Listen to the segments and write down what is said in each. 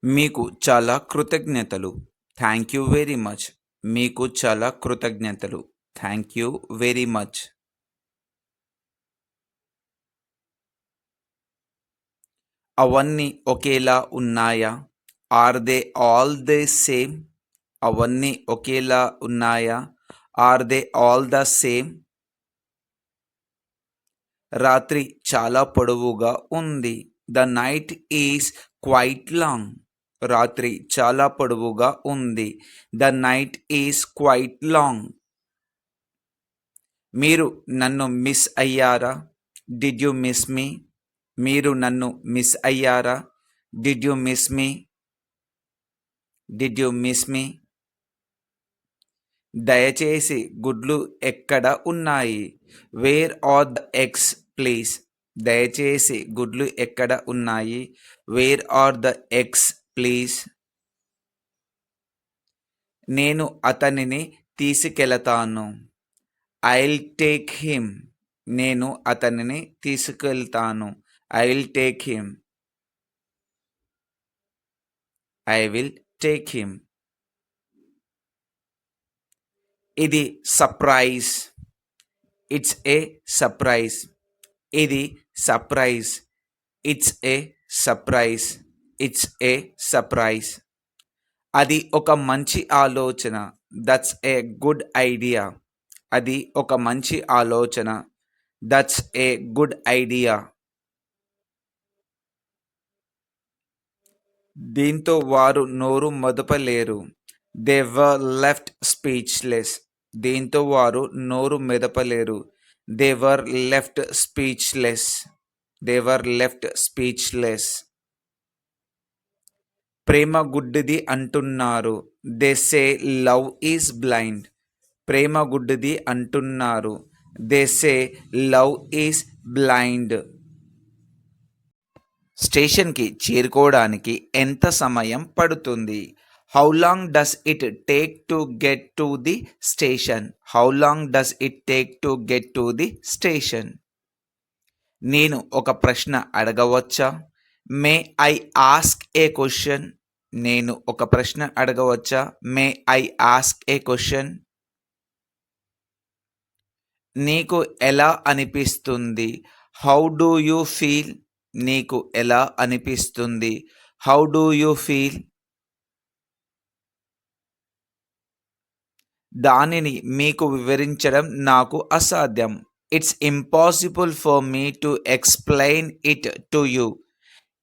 మీకు చాలా కృతజ్ఞతలు. Thank you very much. మీకు చాలా కృతజ్ఞతలు. Thank you very much. అవన్నీ ఒకేలా ఉన్నాయా? Are they all the same? అవన్నీ ఒకేలా ఉన్నాయా? Are they all the same? రాత్రి చాలా పొడవుగా ఉంది. The night is quite long. రాత్రి చాలా పొడవుగా ఉంది. The night is quite long. మీరు నన్ను మిస్ అయ్యారా? Did you miss me? మీరు నన్ను మిస్ అయ్యారా? Did you miss me? Did you miss me? దయచేసి గుడ్లు ఎక్కడ ఉన్నాయి? Where are the eggs please? దయచేసి గుడ్లు ఎక్కడ ఉన్నాయి? Where are the eggs please? నేను అతనిని తీసుకెళతాను. I'll take him. నేను అతనిని తీసుకెళ్తాను. I will take him. I will take him. ఇది సర్ప్రైజ్. It's a surprise. ఇది surprise. It's a surprise. It's a surprise. అది ఒక మంచి ఆలోచన. That's a good idea. అది ఒక మంచి ఆలోచన. That's a good idea. దీంతో వారు నోరు మెదపలేరు. They were left speechless. దీంతో వారు నోరు మెదపలేరు. They were left speechless. They were left speechless. ప్రేమ గుడ్డిది అంటున్నారు. They say love is blind. ప్రేమ గుడ్డిది అంటున్నారు. They say love is blind. స్టేషన్కి చేరుకోవడానికి ఎంత సమయం పడుతుంది? How long does it take to get to the station? How long does it take to get to the station? నేను ఒక ప్రశ్న అడగవచ్చా? May I ask a question? నేను ఒక ప్రశ్న అడగవచ్చా? May I ask a question? నీకు ఎలా అనిపిస్తుంది? How do you feel? నీకు ఎలా అనిపిస్తుంది? How do you feel? దానిని మీకు వివరించడం నాకు అసాధ్యం. It's impossible for me to explain it to you.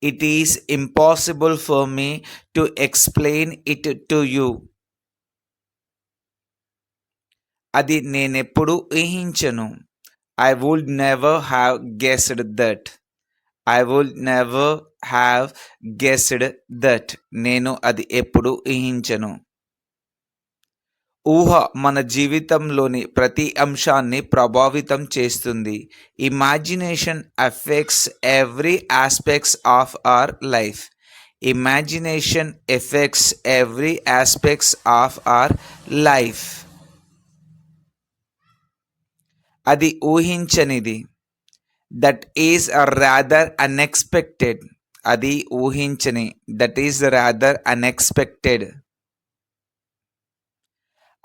It is impossible for me to explain it to you. అది నేనెప్పుడూ ఊహించను. I would never have guessed that. I would never have guessed that. నేను అది ఎప్పుడూ ఊహించను. ఊహ మన జీవితంలోని ప్రతి అంశాన్ని ప్రభావితం చేస్తుంది. Imagination affects every aspects of our life. Imagination effects every aspects of our life. అది ఊహించనిది. That is rather unexpected. అది ఊహించని. That is rather unexpected.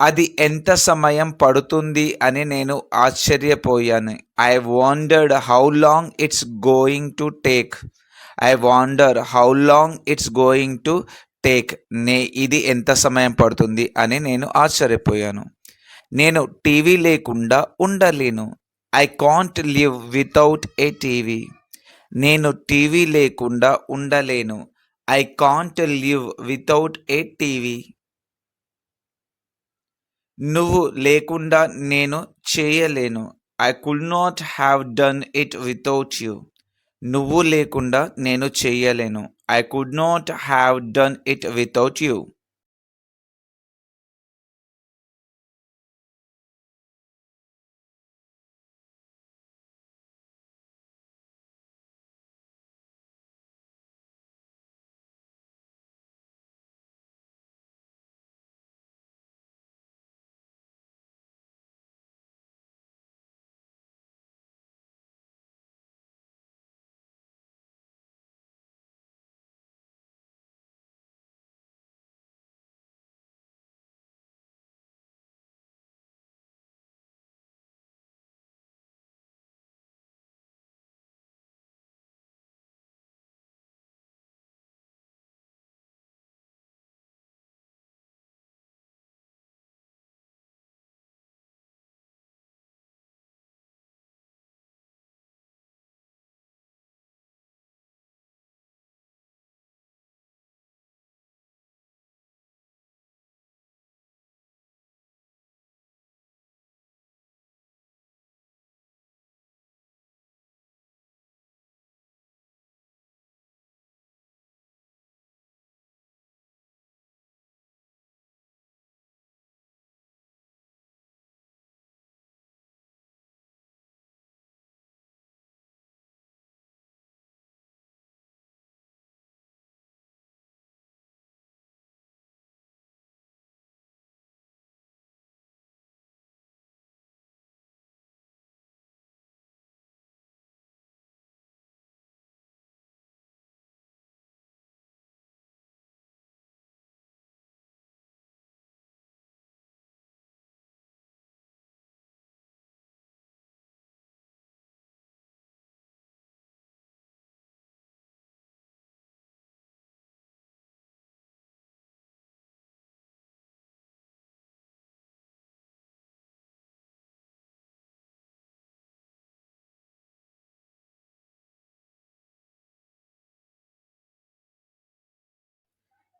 అది ఎంత సమయం పడుతుంది అని నేను ఆశ్చర్యపోయాను. I wondered how long it's going to take. I wonder how long it's going to take. ఇది ఎంత సమయం పడుతుంది అని నేను ఆశ్చర్యపోయాను. నేను టీవీ లేకుండా ఉండలేను. I can't live without a TV. నేను టీవీ లేకుండా ఉండలేను. I can't live without a TV. నువ్వు లేకుండా నేను చేయలేను. I could not have done it without you. నువ్వు లేకుండా నేను చేయలేను. I could not have done it without you.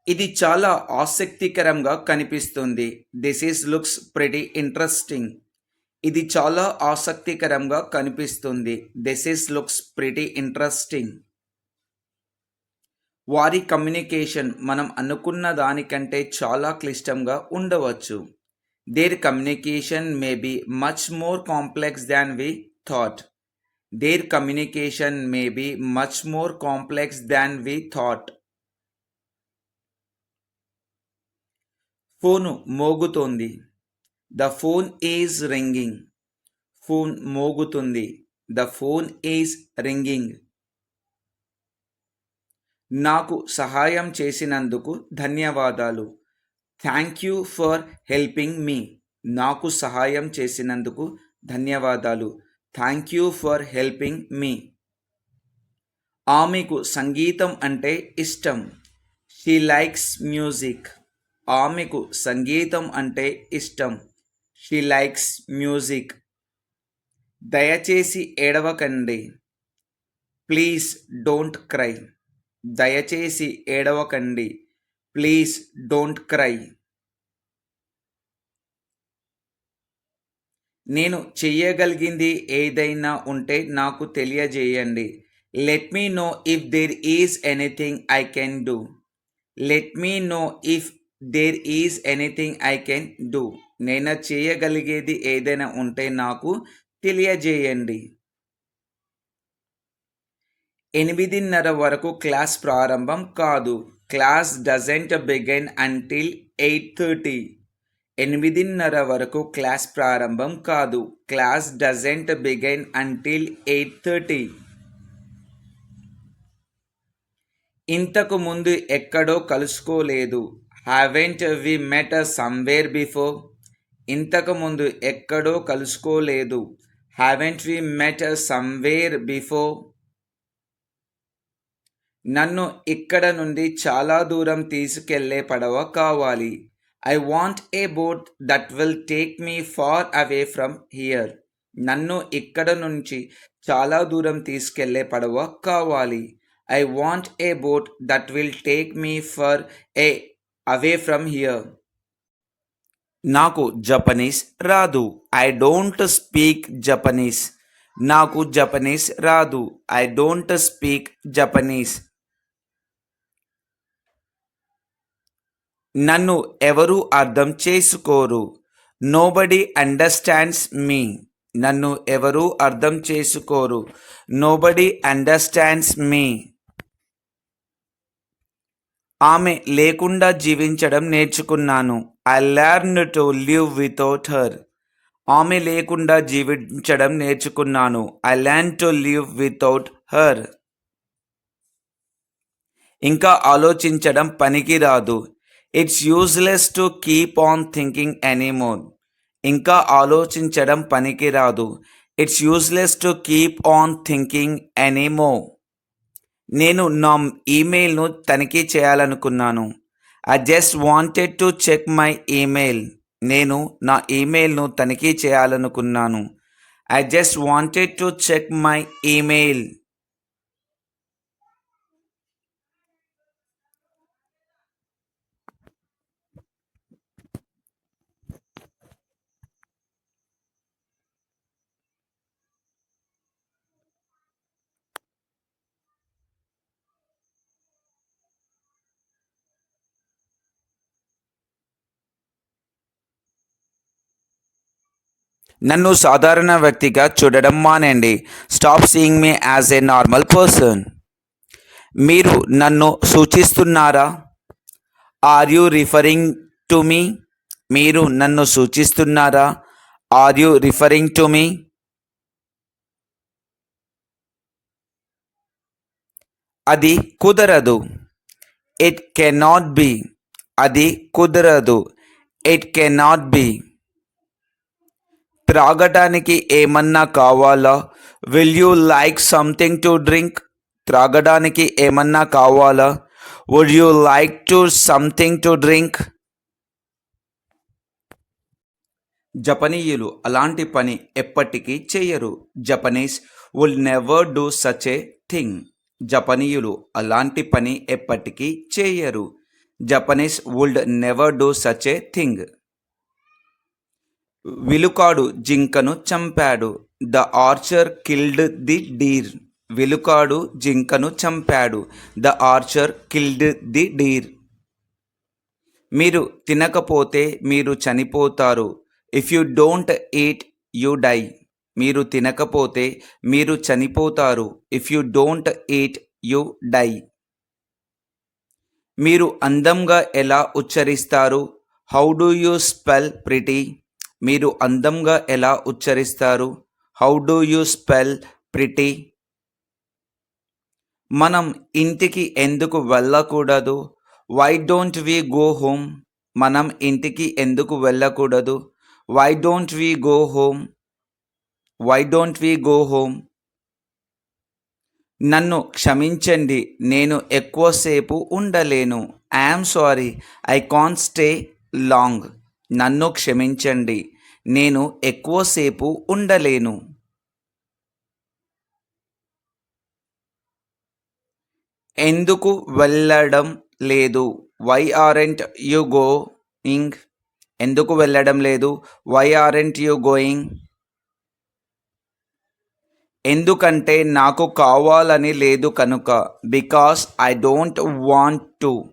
ఇది చాలా ఆసక్తికరంగా కనిపిస్తుంది. This is looks pretty interesting. ఇది చాలా ఆసక్తికరంగా కనిపిస్తుంది. This is looks pretty interesting. వారి కమ్యూనికేషన్ మనం అనుకున్న దానికంటే చాలా క్లిష్టంగా ఉండవచ్చు. There communication may be much more complex than we thought. There communication may be much more complex than we thought. Phone మోగుతోంది. The phone is ringing. Phone మోగుతుంది. The phone is ringing. నాకు సహాయం చేసినందుకు ధన్యవాదాలు. Thank you for helping me. నాకు సహాయం చేసినందుకు ధన్యవాదాలు. Thank you for helping me. ఆమెకు సంగీతం అంటే ఇష్టం. She likes music. ఆమెకు సంగీతం అంటే ఇష్టం. She likes music. దయచేసి ఏడవకండి. Please don't cry. దయచేసి ఏడవకండి. Please don't cry. నేను చెయ్యగలిగింది ఏదైనా ఉంటే నాకు తెలియజేయండి. Let me know if there is anything I can do. Let me know if there is anything I can do. నేను చేయగలిగేది ఏదైనా ఉంటే నాకు తెలియజేయండి. 8:30 వరకు క్లాస్ ప్రారంభం కాదు. Class doesn't begin until 8:30. 8:30 వరకు క్లాస్ ప్రారంభం కాదు. Class doesn't begin until 8:30. ఇంతకు ముందు ఎక్కడో కలుసుకోలేదు. Haven't we met somewhere before. ఇంతకు ముందు ఎక్కడో కలుసుకోలేదు. Haven't we met somewhere before. నన్ను ఇక్కడ నుండి చాలా దూరం తీసుకెళ్లే పడవ కావాలి. I want a boat that will take me far away from here. నన్ను ఇక్కడ నుంచి చాలా దూరం తీసుకెళ్లే పడవ కావాలి. I want a boat that will take me far away from here. నాకు జపనీస్ రాదు. I don't speak Japanese. నాకు జపనీస్ రాదు. I don't speak Japanese. నన్ను ఎవరు అర్థం చేసుకోరు. నోబడీ అండర్స్టాండ్స్ మీ. నన్ను ఎవరు అర్థం చేసుకోరు. నోబడీ అండర్స్టాండ్స్ మీ. ఆమె లేకుండా జీవించడం నేర్చుకున్నాను. I learn to live without her. ఆమె లేకుండా జీవించడం నేర్చుకున్నాను. I learn to live without her. ఇంకా ఆలోచించడం పనికిరాదు. It's useless to keep on thinking anymore. ఇంకా ఆలోచించడం పనికిరాదు. It's useless to keep on thinking anymore. నేను నా ఈమెయిల్ను తనిఖీ చేయాలనుకున్నాను. I just wanted to check my email. నేను నా ఈమెయిల్ను తనిఖీ చేయాలనుకున్నాను. I just wanted to check my email. నన్ను సాధారణ వ్యక్తిగా చూడడం మానేయండి. Stop seeing me as a normal person. మీరు నన్ను సూచిస్తున్నారా? Are you referring to me? మీరు నన్ను సూచిస్తున్నారా? Are you referring to me? అది కుదరదు. It cannot be. అది కుదరదు. It cannot be. త్రాగడానికి ఏమన్నా కావాలా? Will you like something to drink? త్రాగడానికి ఏమన్నా కావాలా? Would you like to something to drink? జపనీయులు అలాంటి పని ఎప్పటికీ చేయరు. Japanese would never do such a thing. జపనీయులు అలాంటి పని ఎప్పటికీ చేయరు. Japanese would never do such a thing. విలుకాడు జింకను చంపాడు. The archer killed the deer. విలుకాడు జింకను చంపాడు. The archer killed the deer. మీరు తినకపోతే మీరు చనిపోతారు. If you don't eat you die. మీరు తినకపోతే మీరు చనిపోతారు. If you don't eat you die. మీరు అందంగా ఎలా ఉచ్చరిస్తారు? How do you spell pretty? మీరు అందంగా ఎలా ఉచ్చరిస్తారు? How do you spell pretty? మనం ఇంటికి ఎందుకు వెళ్ళకూడదు? Why don't we go home? మనం ఇంటికి ఎందుకు వెళ్ళకూడదు? Why don't we go home? Why don't we go home? నన్ను క్షమించండి, నేను ఎక్కువసేపు ఉండలేను. I'm sorry, I can't stay long. నన్ను క్షమించండి, నేను ఎక్కువసేపు ఉండలేను. ఎందుకు వెళ్ళడం లేదు? Why aren't you going? ఎందుకు వెళ్ళడం లేదు? Why aren't you going? ఎందుకంటే నాకు కావాలని లేదు కనుక. Because I don't want to.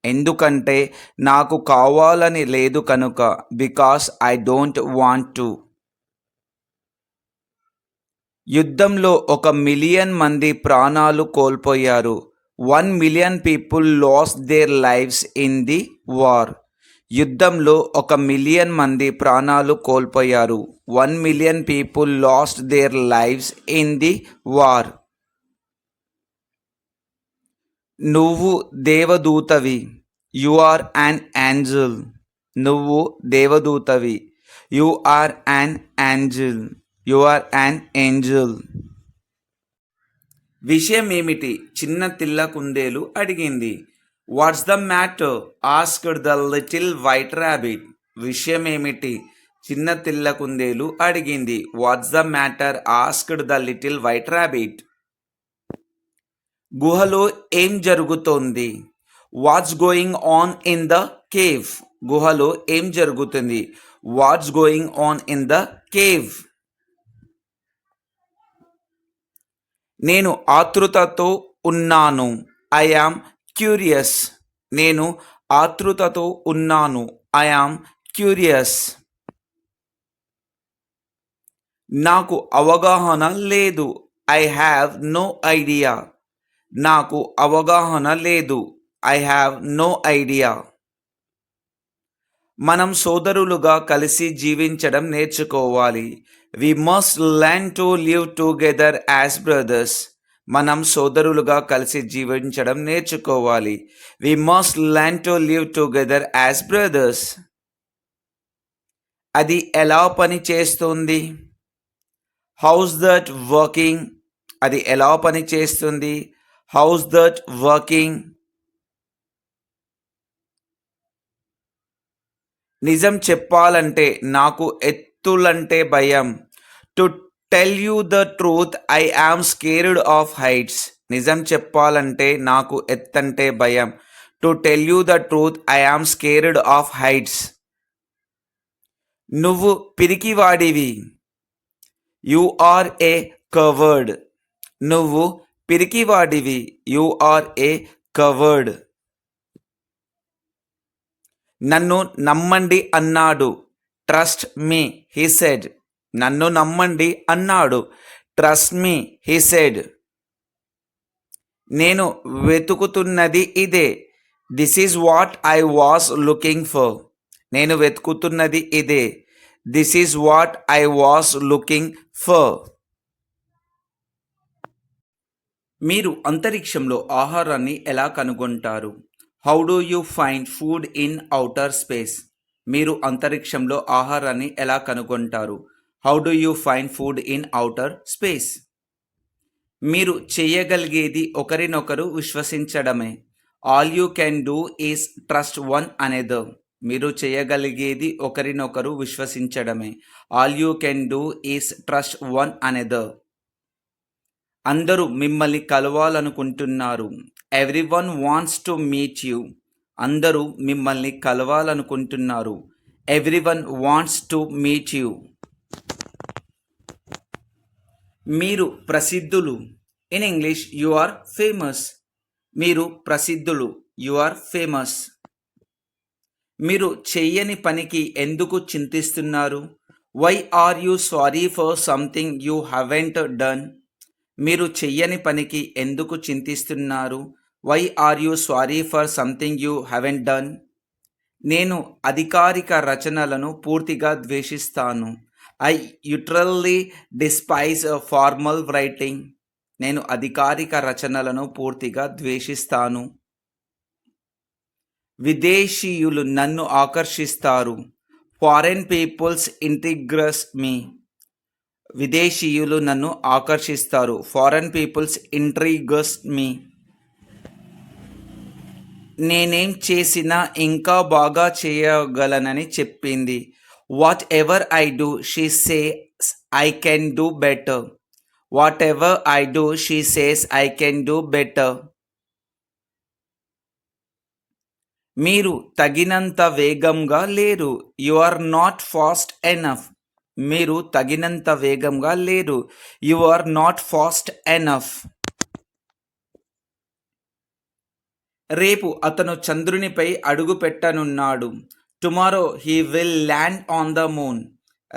ఎందుకంటే నాకు కావాలని లేదు కనుక. Because I don't want to. యుద్ధంలో 1,000,000 మంది ప్రాణాలు కోల్పోయారు. 1,000,000 people lost their lives in the war. యుద్ధంలో 1,000,000 మంది ప్రాణాలు కోల్పోయారు. 1,000,000 people lost their lives in the war. నువ్వు దేవదూతవి. You are an angel. నువ్వు దేవదూతవి. You are an angel. You are an angel. విషయమేమిటి? చిన్న తెల్ల కుందేలు అడిగింది. What's the matter? Asked the little white rabbit. విషయమేమిటి? చిన్న తెల్ల కుందేలు అడిగింది. What's the matter? Asked the little white rabbit. గుహలో ఏం జరుగుతోంది? What's going on in the cave. గుహలో ఏం జరుగుతుంది? What's going on in the cave. నేను ఆతృతతో ఉన్నాను. I am curious. నేను ఆతృతతో ఉన్నాను. I am curious. నాకు అవగాహన లేదు. I have no idea. నాకు అవగాహన లేదు. I have no idea. మనం సోదరులుగా కలిసి జీవించడం నేర్చుకోవాలి. We must learn to live together as brothers. మనం సోదరులుగా కలిసి జీవించడం నేర్చుకోవాలి. We must learn to live together as brothers. అది ఎలా పని చేస్తుంది? How's that working? అది ఎలా పని చేస్తుంది? How's that working? నిజం చెప్పాలంటే నాకు ఎత్తులంటే భయం. To tell you the truth I am scared of heights. నిజం చెప్పాలంటే నాకు ఎత్తంటే భయం. To tell you the truth I am scared of heights. నువ్వు పిరికివాడివి. You are a coward. నువ్వు పిరికివాడివి. You are a coward. నన్ను నమ్మండి అన్నాడు. Trust me he said. నన్ను నమ్మండి అన్నాడు. Trust me he said. నేను వెతుకుతున్నది ఇదే. This is what I was looking for. నేను వెతుకుతున్నది ఇదే. This is what I was looking for. మీరు అంతరిక్షంలో ఆహారాన్ని ఎలా కనుగొంటారు? How do you find food in outer space. మీరు అంతరిక్షంలో ఆహారాన్ని ఎలా కనుగొంటారు? How do you find food in outer space. మీరు చేయగలిగేది ఒకరినొకరు విశ్వసించడమే. All you can do is trust one another. మీరు చేయగలిగేది ఒకరినొకరు విశ్వసించడమే. All you can do is trust one another. అందరూ మిమ్మల్ని కలవాలనుకుంటున్నారు. Everyone wants to meet you. అందరూ మిమ్మల్ని కలవాలనుకుంటున్నారు. Everyone wants to meet you. మీరు ప్రసిద్ధులు. In English you are famous. మీరు ప్రసిద్ధులు. You are famous. మీరు చెయ్యని పనికి ఎందుకు చింతిస్తున్నారు? Why are you sorry for something you haven't done? మీరు చెయ్యని పనికి ఎందుకు చింతిస్తున్నారు? Why are you sorry for something you haven't done? నేను అధికారిక రచనలను పూర్తిగా ద్వేషిస్తాను. I literally despise formal writing. నేను అధికారిక రచనలను పూర్తిగా ద్వేషిస్తాను. విదేశీయులు నన్ను ఆకర్షిస్తారు. Foreign peoples intrigues me. విదేశీయులు నన్ను ఆకర్షిస్తారు. Foreign peoples intrigues me. నేనేం చేసినా ఇంకా బాగా చేయగలనని చెప్పింది. Whatever I do she says I can do better. Whatever I do she says I can do better. మీరు తగినంత వేగంగా లేరు. You are not fast enough. మీరు తగినంత వేగంగా లేరు. You are not fast enough. రేపు అతను చంద్రునిపై అడుగు పెట్టనున్నాడు. Tomorrow he will land on the moon.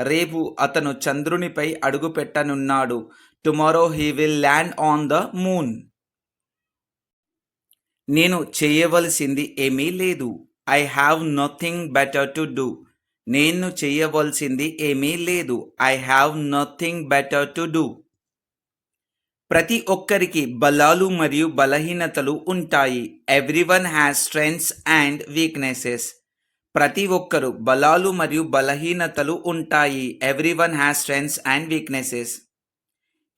రేపు అతను చంద్రునిపై అడుగు పెట్టనున్నాడు. Tomorrow he will land on the moon. నేను చేయవలసింది ఏమీ లేదు. I have nothing better to do. నేను చేయవలసింది ఏమీ లేదు. I have nothing better to do. ప్రతి ఒక్కరికి బలాలు మరియు బలహీనతలు ఉంటాయి. Everyone has strengths and weaknesses. ప్రతి ఒక్కరు బలాలు మరియు బలహీనతలు ఉంటాయి. Everyone has strengths and weaknesses.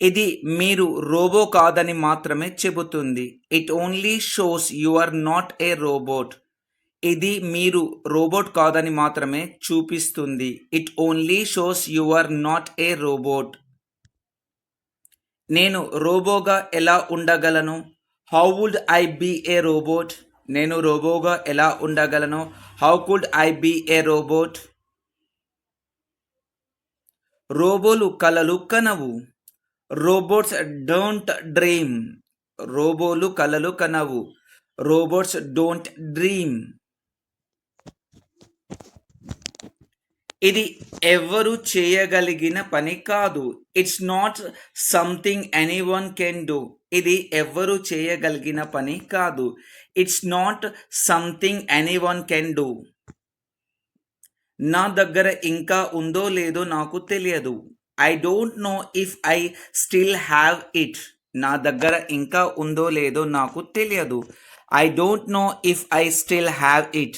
ఇది మీరు రోబో కాదని మాత్రమే చెబుతుంది. It only shows you are not a robot. ఇది మీరు రోబోట్ కాదని మాత్రమే చూపిస్తుంది. It only shows you are not a robot. నేను రోబోగా ఎలా ఉండగలను? How would I be a robot? నేను రోబోగా ఎలా ఉండగలను? How could I be a robot? రోబోలు కలలు కనవు. Robots don't dream. రోబోలు కలలు కనవు. Robots don't dream. ఇది ఎవరు చేయగలిగిన పని కాదు. It's not something anyone can do. ఇది ఎవరు చేయగలిగిన పని కాదు. It's not something anyone can do. నా దగ్గర ఇంకా ఉందో లేదో నాకు తెలియదు. I don't know if I still have it. నా దగ్గర ఇంకా ఉందో లేదో నాకు తెలియదు. I don't know if I still have it.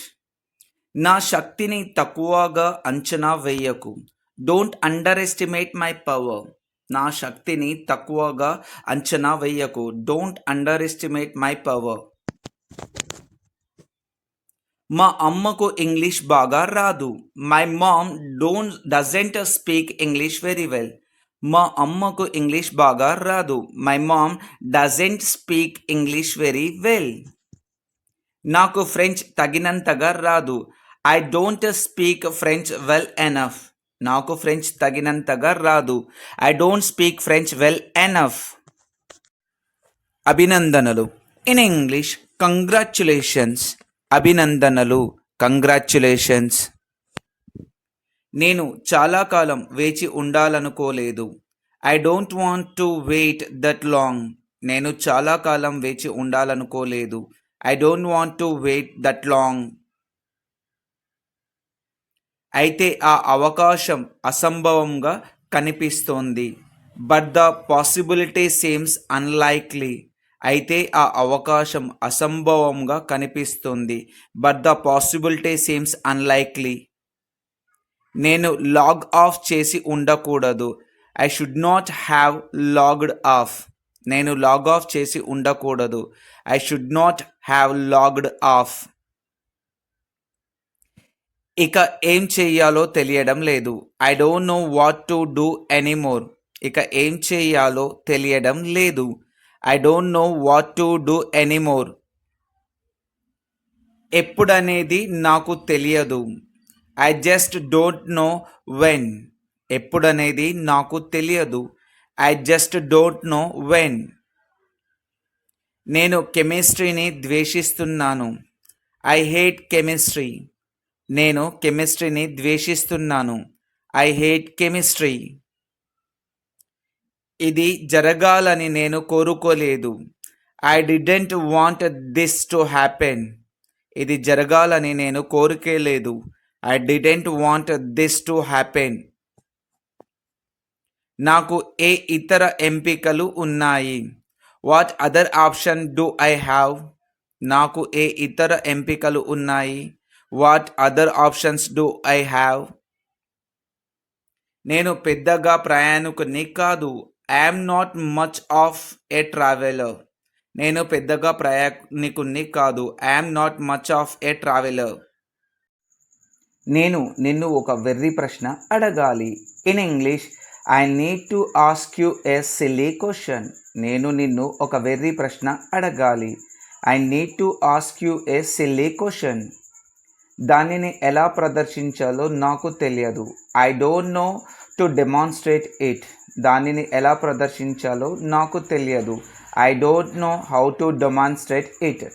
నా శక్తిని తక్కువగా అంచనా వేయకు. Don't underestimate my power. నా శక్తిని తక్కువగా అంచనా వేయకు. Don't underestimate my power. మా అమ్మకు ఇంగ్లీష్ బాగా రాదు. My mom doesn't speak English very well. మా అమ్మకు ఇంగ్లీష్ బాగా రాదు. My mom doesn't speak English very well. నాకు ఫ్రెంచ్ తగినంతగా రాదు. I don't speak French well enough. నాకు ఫ్రెంచ్ తగినంతగా రాదు. I don't speak French well enough. అభినందనలు. In English congratulations. అభినందనలు. కంగ్రాచ్యులేషన్స్. నేను చాలా కాలం వేచి ఉండాలనుకోలేదు. I don't want to wait that long. నేను చాలా కాలం వేచి ఉండాలనుకోలేదు. I don't want to wait that long. అయితే ఆ అవకాశం అసంభవంగా కనిపిస్తోంది. But the possibility seems unlikely. అయితే ఆ అవకాశం అసంభవంగా కనిపిస్తుంది. But the possibility seems unlikely. నేను లాగ్ ఆఫ్ చేసి ఉండకూడదు. I should not have logged off. నేను లాగ్ ఆఫ్ చేసి ఉండకూడదు. I should not have logged off. ఇక ఏం చెయ్యాలో తెలియడం లేదు. I don't know what to do anymore. ఇక ఏం చెయ్యాలో తెలియడం లేదు. I don't know what to do anymore. ఎప్పుడనేది నాకు తెలియదు. I just don't know when. ఎప్పుడనేది నాకు తెలియదు. I just don't know when. నేను కెమిస్ట్రీని ద్వేషిస్తున్నాను. I hate chemistry. నేను కెమిస్ట్రీని ద్వేషిస్తున్నాను. I hate chemistry. ఇది జరగాలని నేను కోరుకోలేదు. I didn't want this to happen. ఇది జరగాలని నేను కోరుకోలేదు. I didn't want this to happen. నాకు ఏ ఇతర ఎంపికలు ఉన్నాయి? What other option do I have? నాకు ఏ ఇతర ఎంపికలు ఉన్నాయి? What other options do I have? నేను పెద్దగా ప్రయాణికుని కాదు. I'm not much of A traveller. నేను పెద్దగా ప్రయాణికుని కాదు. I'm not much of A traveller. నేను నిన్ను ఒక వెర్రి ప్రశ్న అడగాలి. In English, I need to ask you A silly question. నేను నిన్ను ఒక వెర్రి ప్రశ్న అడగాలి. I need to ask you A silly question. దానిని ఎలా ప్రదర్శించాలో నాకు తెలియదు. I don't no to demonstrate it. దానిని ఎలా ప్రదర్శించాలో నాకు తెలియదు. I don't know how to demonstrate it.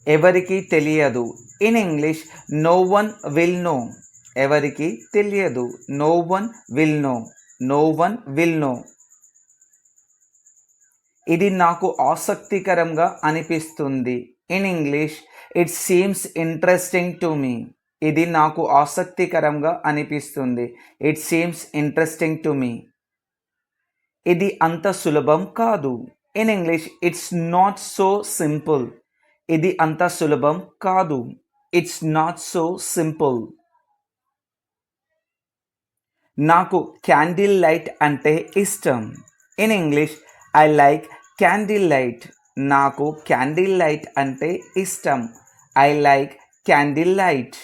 ఎవరికి తెలియదు. In English, no one will know. ఎవరికి తెలియదు. No one will know. No one will know. ఇది నాకు ఆసక్తికరంగా అనిపిస్తుంది. In English, it seems interesting to me. ఇది నాకు ఆసక్తికరంగా అనిపిస్తుంది. It seems interesting to me. ఇది అంత సులభం కాదు. In English, it's not so simple. ఇది అంత సులభం కాదు. It's not so simple. నాకు క్యాండిల్ లైట్ అంటే ఇష్టం. In English, I like candle light. నాకు క్యాండిల్ లైట్ అంటే ఇష్టం. I like candle light.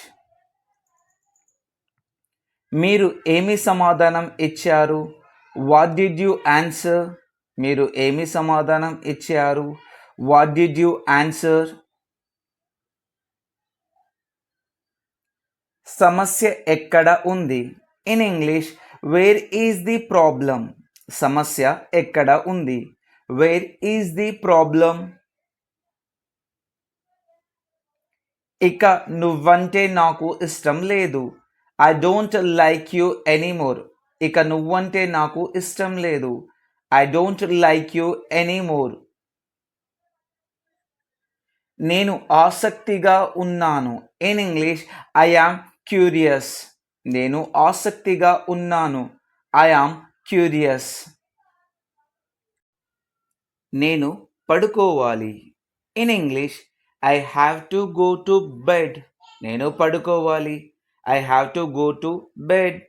మీరు ఏమి సమాధానం ఇచ్చారు? What did you answer? మీరు ఏమి సమాధానం ఇచ్చారు? What did you answer? సమస్య ఎక్కడ ఉంది? In English, where is the problem? సమస్య ఎక్కడ ఉంది? Where is the problem? ఇక నువ్వంటే నాకు ఇష్టం లేదు. I don't like you anymore. ఇక నువ్వంటే నాకు ఇష్టం లేదు. I don't like you anymore. నేను ఆసక్తిగా ఉన్నాను. In English, I am curious. నేను ఆసక్తిగా ఉన్నాను. I am curious. నేను పడుకోవాలి. In English, I have to go to bed. నేను పడుకోవాలి. I have to go to bed.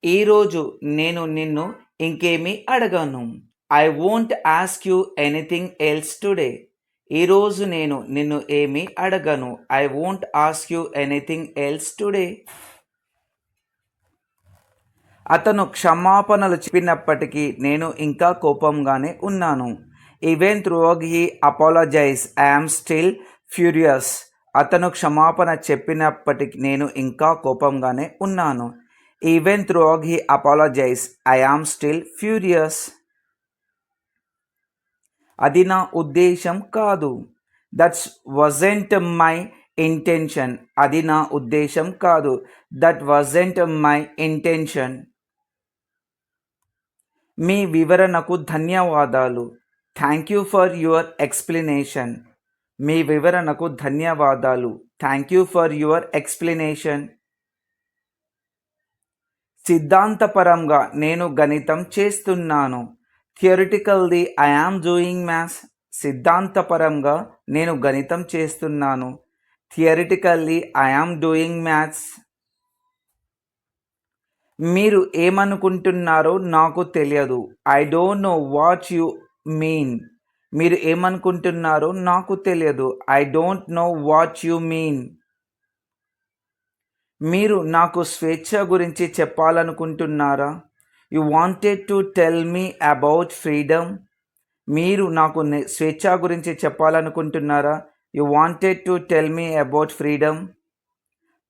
ఈరోజు నేను నిన్ను ఇంకేమీ అడగను. I won't ask you anything else today. ఈరోజు నేను నిన్ను ఏమీ అడగను. I won't ask you anything else today. అతను క్షమాపణలు చెప్పినప్పటికీ నేను ఇంకా కోపంగానే ఉన్నాను. Even through he apologize, I'm still furious. అతను క్షమాపణ చెప్పినప్పటికీ నేను ఇంకా కోపంగానే ఉన్నాను. Even through he apologize, I am still furious. అది నా ఉద్దేశం కాదు. That's wasn't my intention. అది నా ఉద్దేశం కాదు. That wasn't my intention. మీ వివరణకు ధన్యవాదాలు. Thank you for your explanation. మీ వివరణకు ధన్యవాదాలు. Thank you for your explanation. సిద్ధాంతపరంగా నేను గణితం చేస్తున్నాను. Theoretically I am doing maths. సిద్ధాంతపరంగా నేను గణితం చేస్తున్నాను. Theoretically I am doing maths. మీరు ఏమనుకుంటున్నారో నాకు తెలియదు. I don't know what you mean. మీరు ఏమనుకుంటున్నారో నాకు తెలియదు. I don't know what you mean. మీరు నాకు స్వేచ్ఛ గురించి చెప్పాలనుకుంటున్నారా? You wanted to tell me about freedom. మీరు నాకు స్వేచ్ఛ గురించి చెప్పాలనుకుంటున్నారా? You wanted to tell me about freedom.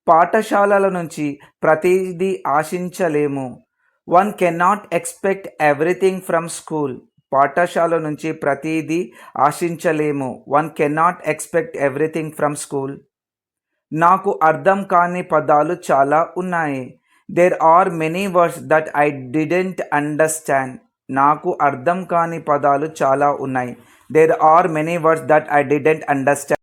పాఠశాలల నుంచి ప్రతిదీ ఆశించలేము. One cannot expect everything from school. పాఠశాల నుంచి ప్రతిదీ ఆశించలేము. One cannot expect everything from school. నాకు అర్థం కాని పదాలు చాలా ఉన్నాయి. There are many words that I didn't understand. నాకు అర్థం కాని పదాలు చాలా ఉన్నాయి. There are many words that I didn't understand.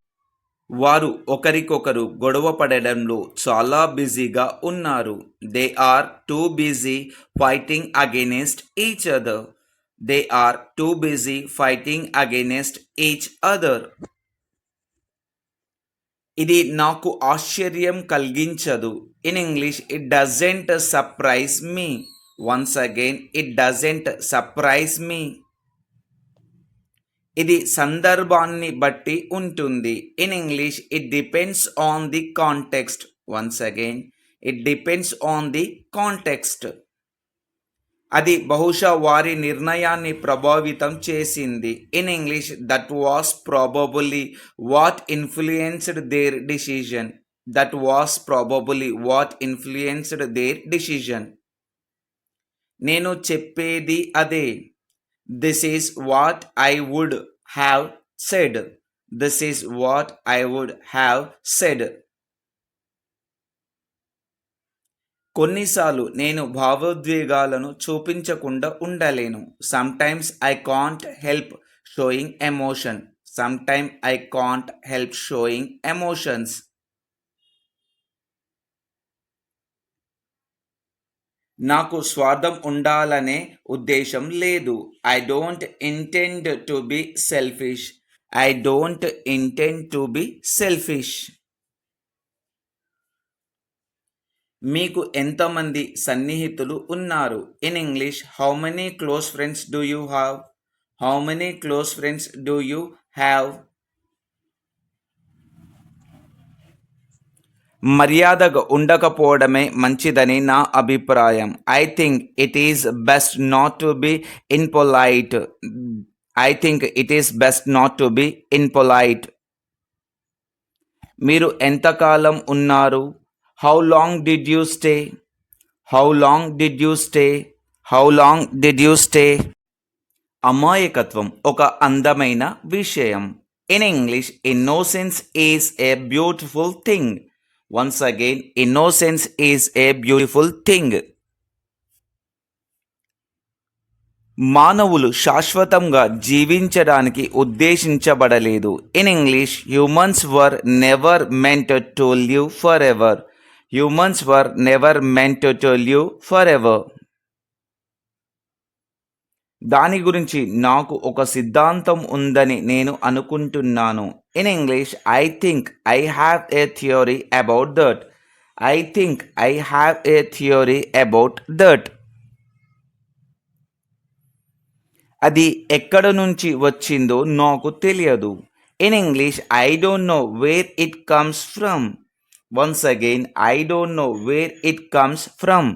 వారు ఒకరికొకరు గొడవ పడడంలో చాలా బిజీగా ఉన్నారు. They are too busy fighting against each other. They are too busy fighting against each other. ఇది నాకు ఆశ్చర్యం కలిగించదు. In English it doesn't surprise me. Once again it doesn't surprise me. ఇది సందర్భాన్ని బట్టి ఉంటుంది. In English it depends on the context. Once again it depends on the context. అది బహుశా వారి నిర్ణయాన్ని ప్రభావితం చేసింది. In English that was probably what influenced there decision. That was probably what influenced there decision. నేను చెప్పేది అదే. This is what I would have said. This is what I would have said. కొన్నిసార్లు నేను భావోద్వేగాలను చూపించకుండా ఉండలేను. Sometimes I can't help sowing emotion. Sometimes I can't help sowing emotions. నాకు స్వార్థం ఉండాలనే ఉద్దేశం లేదు. I don't intend to be selfish. I don't intend to be selfish. మీకు ఎంతమంది సన్నిహితులు ఉన్నారు? In English how many close friends do you have. How many close friends do you have. మర్యాదగా ఉండకపోవడమే మంచిదని నా అభిప్రాయం. I think it is best not to be impolite. I think it is best not to be impolite. మీరు ఎంతకాలం ఉన్నారు? How long did you stay. How long did you stay. How long did you stay. అమాయకత్వం ఒక అందమైన విషయం. In English innocence is a beautiful thing. Once again innocence is a beautiful thing. మానవులు శాశ్వతంగా జీవించడానికి ఉద్దేశించబడలేదు. In English humans were never meant to live forever. Humans were never meant to live forever. దాని గురించి నాకు ఒక సిద్ధాంతం ఉందని నేను అనుకుంటున్నాను. In English I think I have a theory about that. I think I have a theory about that. అది ఎక్కడ నుంచి వచ్చిందో నాకు తెలియదు. In English I don't know where it comes from. Once again I don't know where it comes from.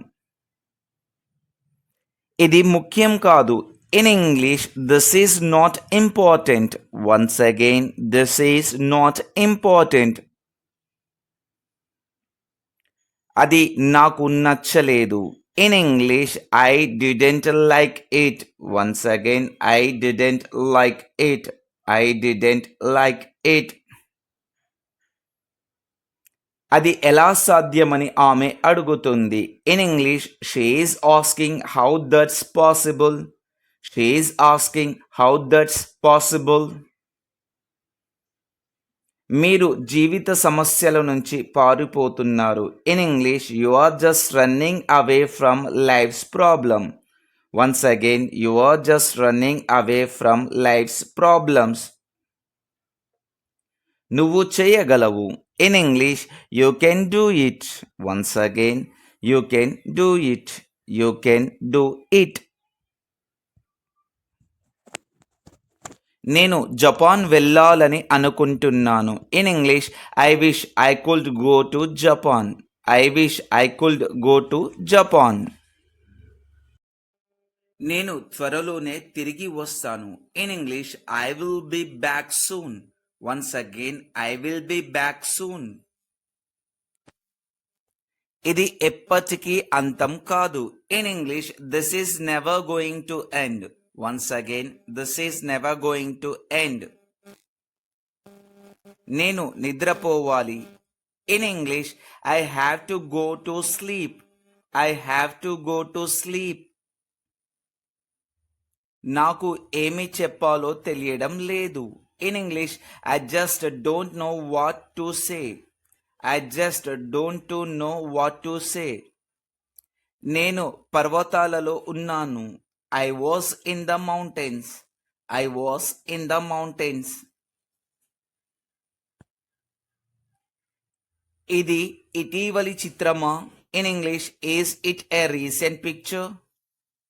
ఇది ముఖ్యం కాదు. In English this is not important. Once again this is not important. అది నాకు నచ్చలేదు. In English I didn't like it. Once again I didn't like it. I didn't like it. అది ఎలా సాధ్యమని ఆమె అడుగుతుంది. In English she is asking how that's possible. She is asking how that's possible. మీరు జీవిత సమస్యల నుంచి పారిపోతున్నారు. In English you are just running away from life's problem. Once again you are just running away from life's problems. నువ్వు చేయగలవు. In English you can do it. Once again you can do it. You can do it. నేను Japan వెళ్ళాలని అనుకుంటున్నాను. In English I wish I could go to Japan. I wish I could go to Japan. నేను త్వరలోనే తిరిగి వస్తాను. In English I will be back soon. Once again I will be back soon. ఇది ఎప్పటికీ అంతం కాదు. In English this is never going to end. Once again this is never going to end. నేను నిద్రపోవాలి. In English I have to go to sleep. I have to go to sleep. నాకు ఏమి చెప్పాలో తెలియడం లేదు. In English I just don't know what to say. I just don't to know what to say. నేను పర్వతాలలో ఉన్నాను. I was in the mountains. I was in the mountains. ఇది ఇటీవలి చిత్రమా? In English is it a recent picture?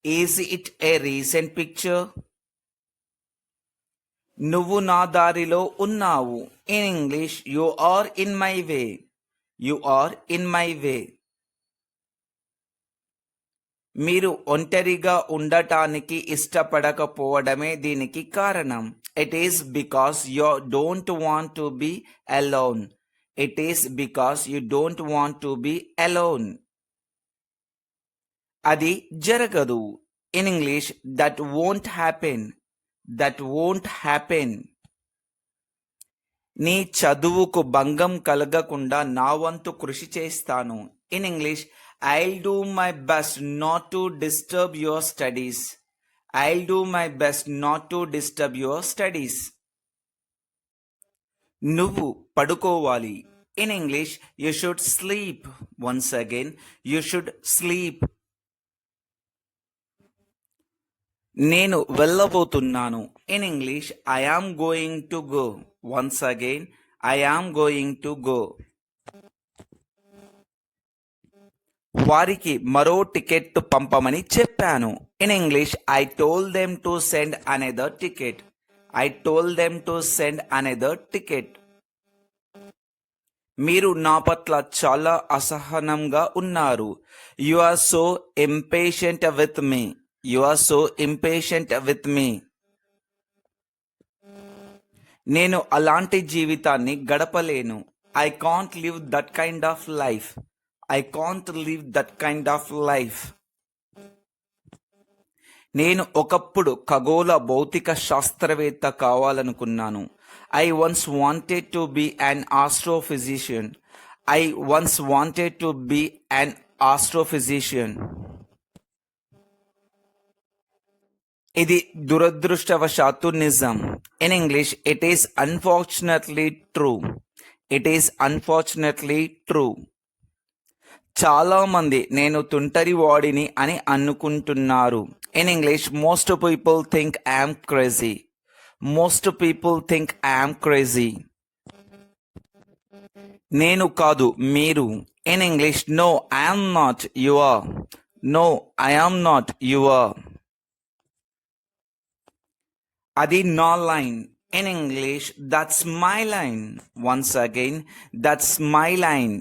Is it a recent picture? నువ్వు నా దారిలో ఉన్నావు. In English you are in my way. You are in my way. మీరు ఒంటరిగా ఉండటానికి ఇష్టపడకపోవడమే దీనికి కారణం. It is because you don't want to be alone. It is because you don't want to be alone. అది జరగదు. In English that won't happen. That won't happen. నీ చదువుకు భంగం కలగకుండా నా వంతు కృషి చేస్తాను. In English I'll do my best not to disturb your studies. I'll do my best not to disturb your studies. నువ్వు పడుకోవాలి. In English you should sleep. Once again you should sleep. నేను వెళ్ళబోతున్నాను. In English I am going to go. Once again I am going to go. వారికి మరో ticket పంపమని చెప్పాను. In English I told them to send another ticket. I told them to send another ticket. మీరు నా పట్ల చాలా అసహనంగా ఉన్నారు. You are so impatient with me. You are so impatient with me. నేను అలాంటి జీవితాన్ని గడపలేను. I can't live that kind of life. I can't live that kind of life. నేను ఒకప్పుడు ఖగోళ భౌతిక శాస్త్రవేత్త కావాలనుకున్నాను. I once wanted to be an astrophysician. I once wanted to be an astrophysician. ఇది దురదృష్టవశాత్తు నిజం. In English it is unfortunately true. It is unfortunately true. చాలా మంది నేను తుంటరి వాడిని అని అనుకుంటున్నారు. In English most people think I'm crazy. Most people think I'm crazy. నేను కాదు, మీరు. In English no I'm not, you are. No I'm not, you are. అది నా line. In English that's my line. Once again that's my line.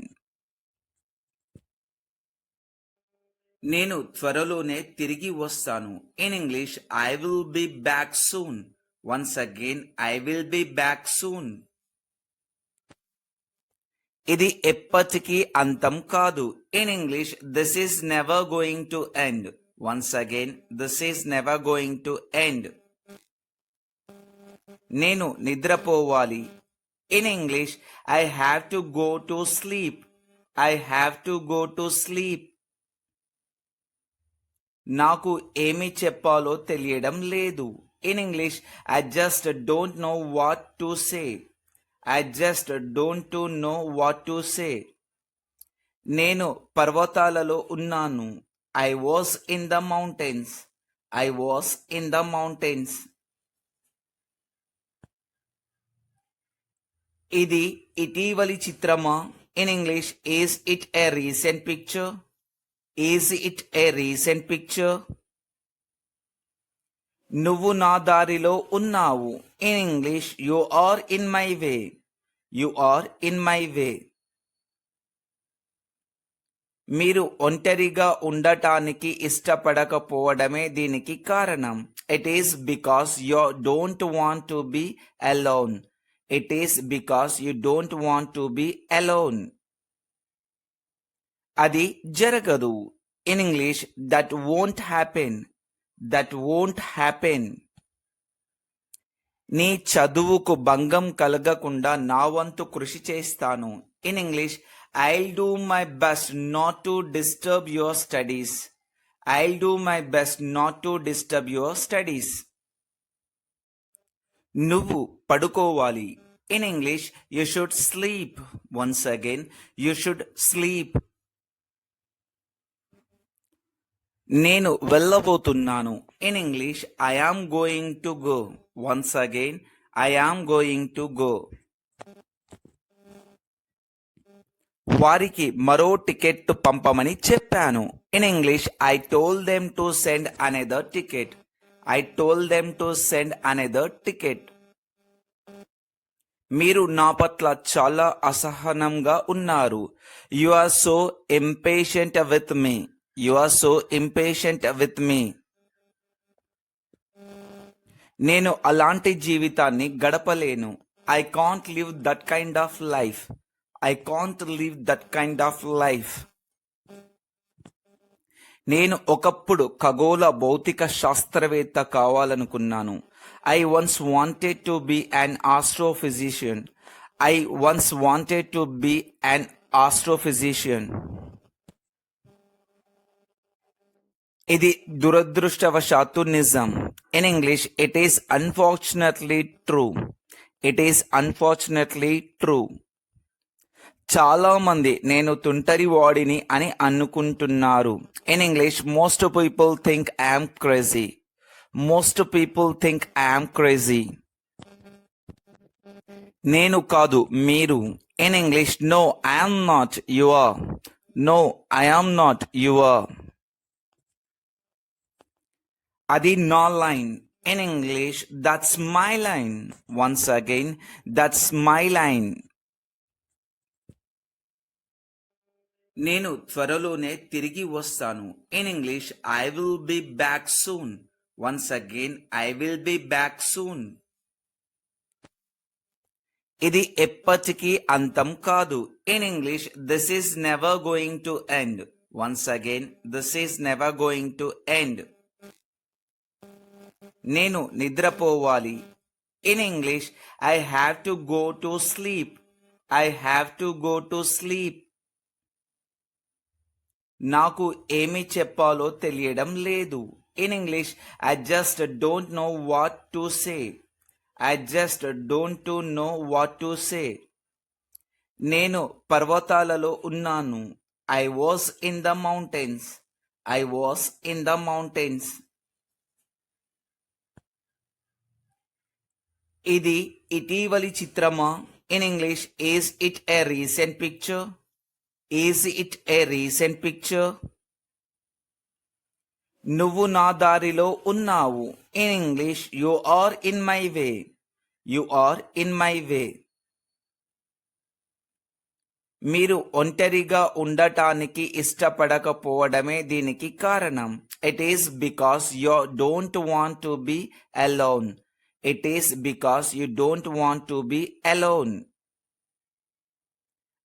నేను త్వరలోనే తిరిగి వస్తాను. In English I will be back soon. Once again I will be back soon. ఇది ఎప్పటికీ అంతం కాదు. In English this is never going to end. Once again this is never going to end. నేను నిద్రపోవాలి. In English I have to go to sleep. I have to go to sleep. నాకు ఏమి చెప్పాలో తెలియడం లేదు. In English I just don't know what to say. I just don't to know what to say. నేను పర్వతాలలో ఉన్నాను. I was in the mountains. I was in the mountains. ఇది ఇటీవలి చిత్రమా? In English is it a recent picture? Is it a recent picture? నువ్వు నా దారిలో ఉన్నావు. In English you are in my way. You are in my way. మీరు ఒంటరిగా ఉండటానికి ఇష్టపడకపోవడమే దీనికి కారణం. It is because you don't want to be alone. It is because you don't want to be alone. అది జరగదు. In English that won't happen. That won't happen. నీ చదువుకు భంగం కలగకుండా నా వంతు కృషి చేస్తాను. In English I'll do my best not to disturb your studies. I'll do my best not to disturb your studies. నువ్వు పడుకోవాలి. In English you should sleep. Once again you should sleep. నేను వెళ్ళబోతున్నాను. In English I am going to go. Once again I am going to go. వారికి మరో ticket పంపమని చెప్పాను. In English I told them to send another ticket. I told them to send another ticket. మీరు నా పట్ల చాలా అసహనంగా ఉన్నారు. You are so impatient with me. You are so impatient with me. నేను అలాంటి జీవితాన్ని గడపలేను. I can't live that kind of life. I can't live that kind of life. నేను ఒకప్పుడు ఖగోళ భౌతిక శాస్త్రవేత్త కావాలనుకున్నాను. I once wanted to be an astrophysician. I once wanted to be an astrophysician. ఇది దురదృష్టవశాత్తు నిజం. In English it is unfortunately true. It is unfortunately true. చాలా మంది నేను తుంటరి వాడిని అని అనుకుంటున్నారు. In English most people think I'm crazy. Most people think I'm crazy. నేను కాదు, మీరు. In English no I'm not, you are. No I'm not, you are. అది నా line. In English that's my line. Once again that's my line. నేను త్వరలోనే తిరిగి వస్తాను. In English I will be back soon. Once again I will be back soon. ఇది ఎప్పటికీ అంతం కాదు. In English this is never going to end. Once again this is never going to end. నేను నిద్రపోవాలి. In English I have to go to sleep. I have to go to sleep. నాకు ఏమి చెప్పాలో తెలియడం లేదు. In English I just don't know what to say. I just don't know what to say. నేను పర్వతాలలో ఉన్నాను. I was in the mountains. I was in the mountains. ఇది ఇటీవలి చిత్రమా? In English is it a recent picture? Is it a recent picture? నువ్వు నా దారిలో ఉన్నావు. In English you are in my way. You are in my way. మీరు ఒంటరిగా ఉండటానికి ఇష్టపడకపోవడమే దీనికి కారణం. It is because you don't want to be alone. It is because you don't want to be alone.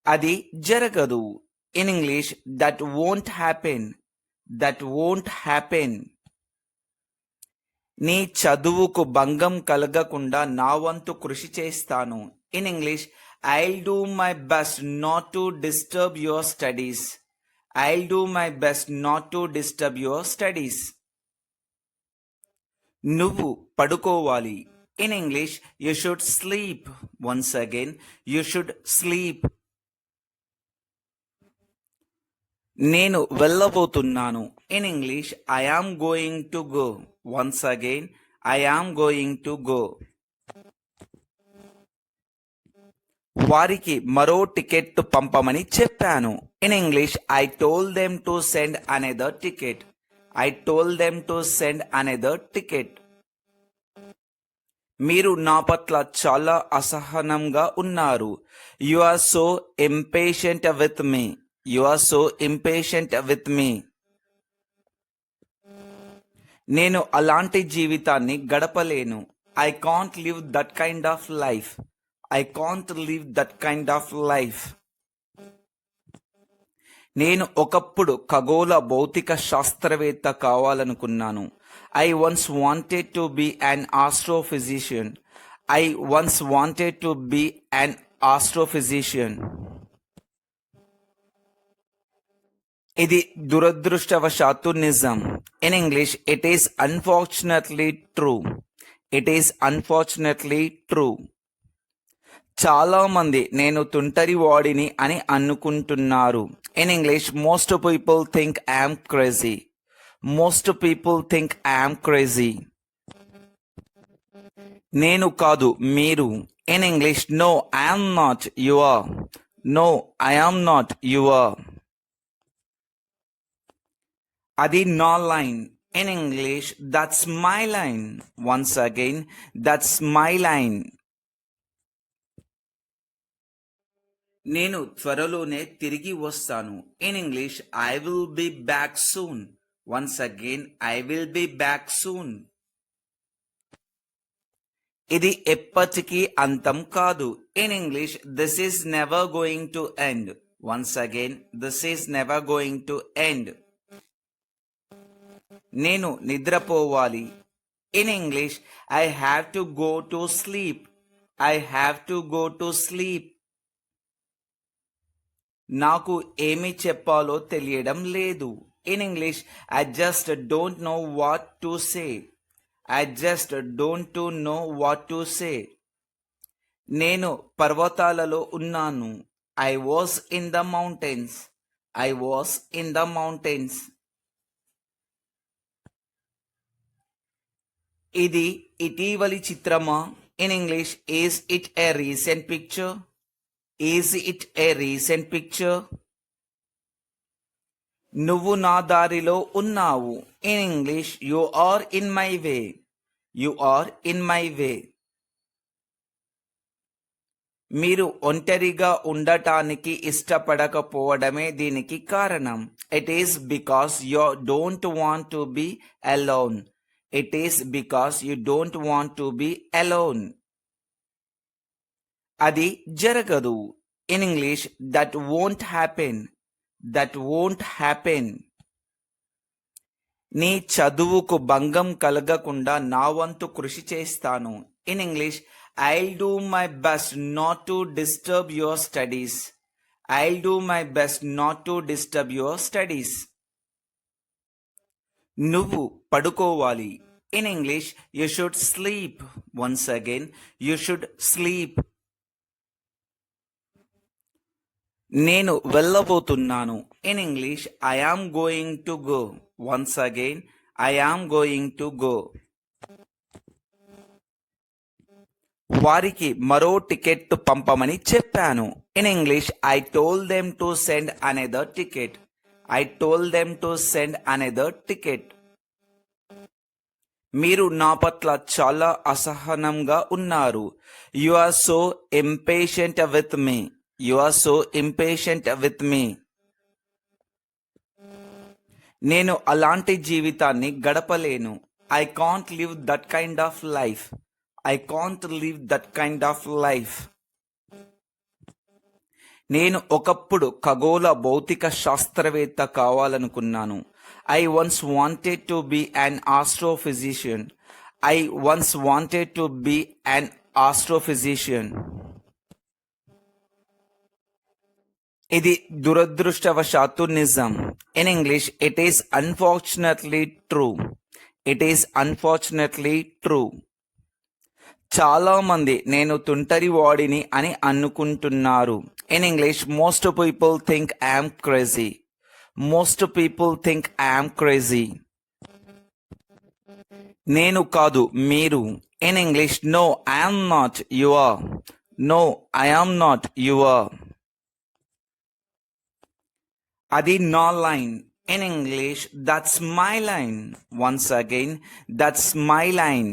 అది జరగదు. In English that won't happen. That won't happen. నీ చదువుకు భంగం కలగకుండా నా వంతు కృషి చేస్తాను. In English I'll do my best not to disturb your studies. I'll do my best not to disturb your studies. నువ్వు పడుకోవాలి. In English you should sleep. Once again you should sleep. నేను వెళ్ళబోతున్నాను. In English I am going to go. Once again I am going to go. వారికి మరో ticket పంపమని చెప్పాను. In English I told them to send another ticket. I told them to send another ticket. మీరు నా పట్ల చాలా అసహనంగా ఉన్నారు. You are so impatient with me. You are so impatient with me. నేను అలాంటి జీవితాన్ని గడపలేను. I can't live that kind of life. I can't live that kind of life. నేను ఒకప్పుడు ఖగోళ భౌతిక శాస్త్రవేత్త కావాలనుకున్నాను. I once wanted to be an astrophysician. I once wanted to be an astrophysician. ఇది దురదృష్టవశాత్తు నిజం. In English it is unfortunately true. It is unfortunately true. చాలా మంది నేను తుంటరి వాడిని అని అనుకుంటున్నారు. In English most people think I'm crazy. Most people think I'm crazy. నేను కాదు, మీరు. In English no I'm not, you are. No I'm not, you are. అది నా line. In English that's my line. Once again, that's my line. నేను త్వరలోనే తిరిగి వస్తాను. In English I will be back soon. Once again, I will be back soon. ఇది ఎప్పటికీ అంతం కాదు. In English this is never going to end. Once again, this is never going to end. నేను నిద్రపోవాలి. In English I have to go to sleep. I have to go to sleep. నాకు ఏమి చెప్పాలో తెలియడం లేదు. In English I just don't know what to say. I just don't to know what to say. నేను పర్వతాలలో ఉన్నాను. I was in the mountains. I was in the mountains. ఇది ఇటీవలి చిత్రమా? In English is it a recent picture? Is it a recent picture? నువ్వు నా దారిలో ఉన్నావు. In English you are in my way. You are in my way. మీరు ఒంటరిగా ఉండటానికి ఇష్టపడకపోవడమే దీనికి కారణం. It is because you don't want to be alone. It is because you don't want to be alone. అది జరగదు. In English, that won't happen. That won't happen. నీ చదువుకు భంగం కలగకుండా నా వంతు కృషి చేస్తాను. In English, I'll do my best not to disturb your studies. I'll do my best not to disturb your studies. నువ్వు పడుకోవాలి. In English you should sleep. Once again, you should sleep. నేను వెళ్ళబోతున్నాను. In English I am going to go. Once again, I am going to go. వారికి మరో ticket పంపమని చెప్పాను. In English I told them to send another ticket. I told them to send another ticket. మీరు నా పట్ల చాలా అసహనంగా ఉన్నారు. You are so impatient with me. You are so impatient with me. నేను అలాంటి జీవితాన్ని గడపలేను. I can't live that kind of life. I can't live that kind of life. నేను ఒకప్పుడు ఖగోళ భౌతిక శాస్త్రవేత్త కావాలనుకున్నాను. I once wanted to be an astrophysician. I once wanted to be an astrophysician. ఇది దురదృష్టవశాత్తు నిజం. In English it is unfortunately true. It is unfortunately true. చాలా మంది నేను తుంటరి వాడిని అని అనుకుంటున్నారు. In English most people think I'm crazy. Most people think I'm crazy. నేను కాదు, మీరు. In English no I'm not, you are. No I'm not, you are. అది నా line. In English that's my line. Once again, that's my line.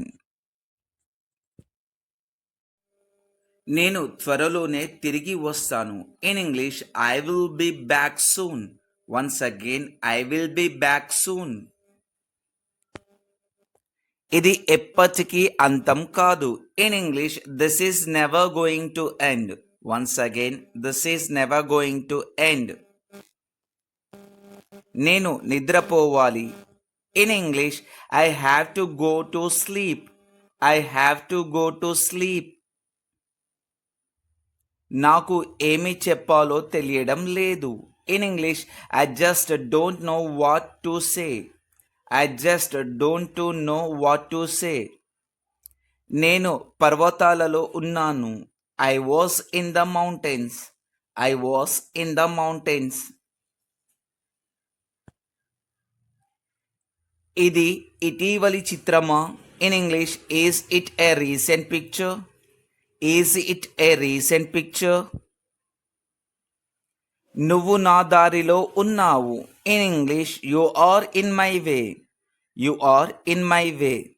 నేను త్వరలోనే తిరిగి వస్తాను. In English I will be back soon. Once again I will be back soon. ఇది ఎప్పటికీ అంతం కాదు. In English this is never going to end. Once again this is never going to end. నేను నిద్రపోవాలి. In English I have to go to sleep. I have to go to sleep. నాకు ఏమి చెప్పాలో తెలియడం లేదు. In English I just don't know what to say. I just don't know what to say. నేను పర్వతాలలో ఉన్నాను. I was in the mountains. I was in the mountains. ఇది ఇటీవలి చిత్రమా? In English is it a recent picture? Is it a recent picture? నువ్వు నా దారిలో ఉన్నావు. In English you are in my way. You are in my way.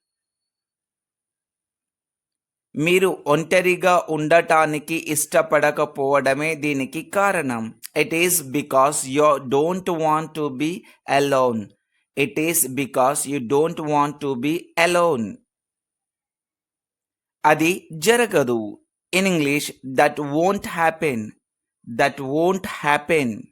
మీరు ఒంటరిగా ఉండటానికి ఇష్టపడకపోవడమే దీనికి కారణం. It is because you don't want to be alone. It is because you don't want to be alone. అది జరగదు. In English that won't happen. That won't happen.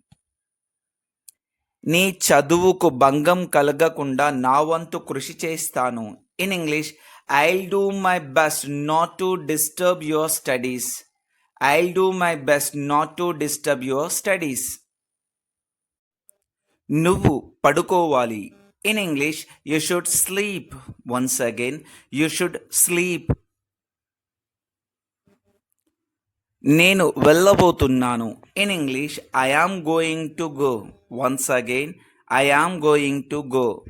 నీ చదువుకు భంగం కలగకుండా నా వంతు కృషి చేస్తాను. In English I'll do my best not to disturb your studies. I'll do my best not to disturb your studies. నువ్వు పడుకోవాలి. In English you should sleep. Once again you should sleep. నేను వెళ్ళబోతున్నాను. In English I am going to go. Once again I am going to go.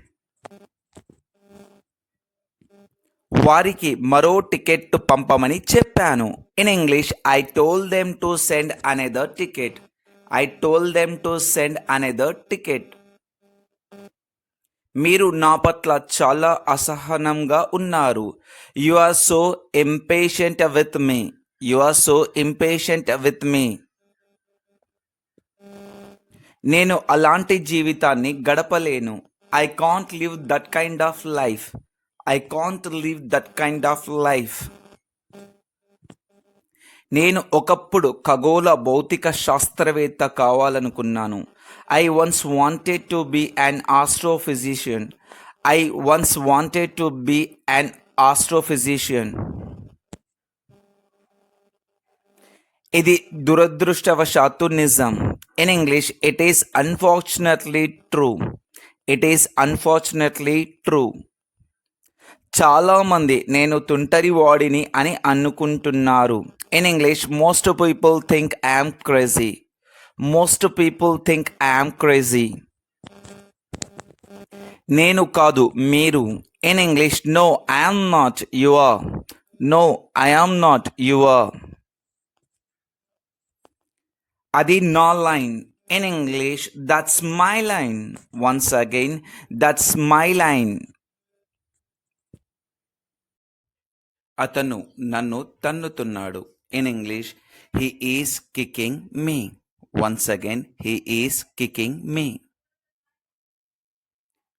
వారికి మరో ticket పంపమని చెప్పాను. In English I told them to send another ticket. I told them to send another ticket. మీరు నా పట్ల చాలా అసహనంగా ఉన్నారు. You are so impatient with me. You are so impatient with me. నేను అలాంటి జీవితాన్ని గడపలేను. I can't live that kind of life. I can't live that kind of life. నేను ఒకప్పుడు ఖగోళ భౌతిక శాస్త్రవేత్త కావాలనుకున్నాను. I once wanted to be an astrophysician. I once wanted to be an astrophysician. ఇది దురదృష్టవశాత్తు నిజం. In English it is unfortunately true. It is unfortunately true. చాలామంది నేను తుంటరి వాడిని అని అనుకుంటున్నారు. In English most people think I'm crazy. Most people think I'm crazy. నేను కాదు, మీరు. In English no I'm not, you are. No I'm not, you are. అది నా line. In English that's my line. Once again that's my line. అతను నన్ను తన్నుతున్నాడు. In English he is kicking me. Once again he is kicking మీ.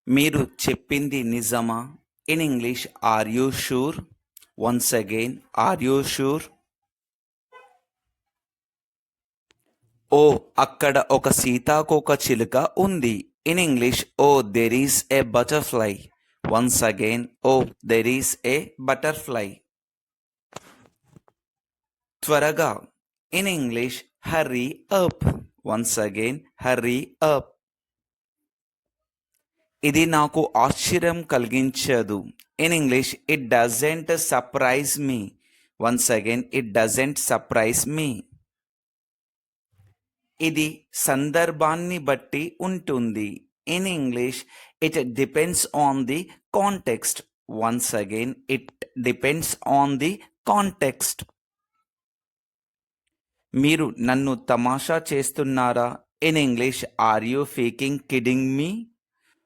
మీరు చెప్పింది నిజమా? In English are you sure. Once again are you sure. ఓ, అక్కడ ఒక సీతాకోక చిలుక ఉంది. In English oh there is a butterfly. Once again oh there is a butterfly. త్వరగా. In English hurry up. Once again hurry up. ఇది నాకు ఆశ్చర్యం కలిగించదు. In English it doesn't surprise me. Once again it doesn't surprise me. ఇది సందర్భాన్ని బట్టి ఉంటుంది. In English it depends on the context. Once again it depends on the context. మీరు నన్ను తమాషా చేస్తున్నారా? In English are you faking kidding me.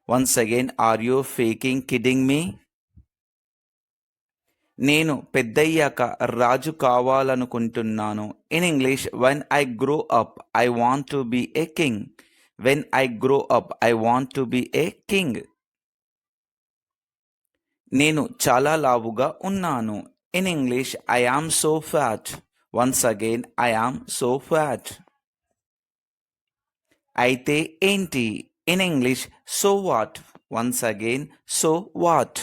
Once again are you faking kidding me. నేను పెద్దయ్యాక రాజు కావాలనుకుంటున్నాను. In English, when I grow up I want to be a king. When I grow up I want to be a king. నేను చాలా లావుగా ఉన్నాను. In English, I am so fat. Once again, I am so fat. అయితే ఏంటి? In English, so what. Once again, so what.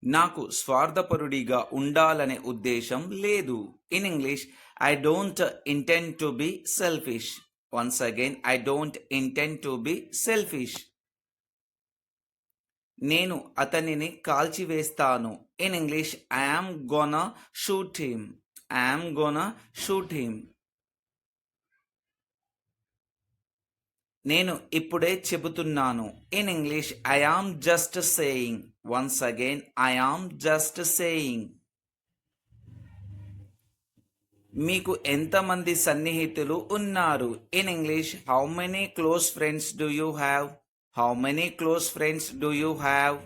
నాకు స్వార్థపరుడిగా ఉండాలనే ఉద్దేశం లేదు. In English, I don't intend to be selfish. Once again, I don't intend to be selfish. నేను అతనిని కాల్చివేస్తాను. In English, I am gonna shoot him. I am gonna shoot him. నేను ఇప్పుడే చెబుతున్నాను. In English, I am just saying. Once again, I am just saying. మీకు ఎంతమంది సన్నిహితులు ఉన్నారు? In English, how many close friends do you have? How many close friends do you have?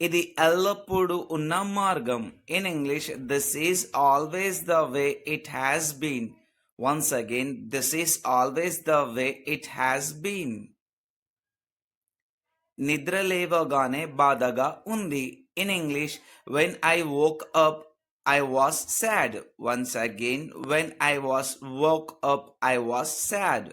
ఇది ఎల్లప్పుడూ ఉన్న మార్గం. In English, this is always the way it has been. Once again, this is always the way it has been. నిద్ర లేవగానే బాధగా ఉంది. In English, when I woke up I was sad. Once again, when I was woke up I was sad.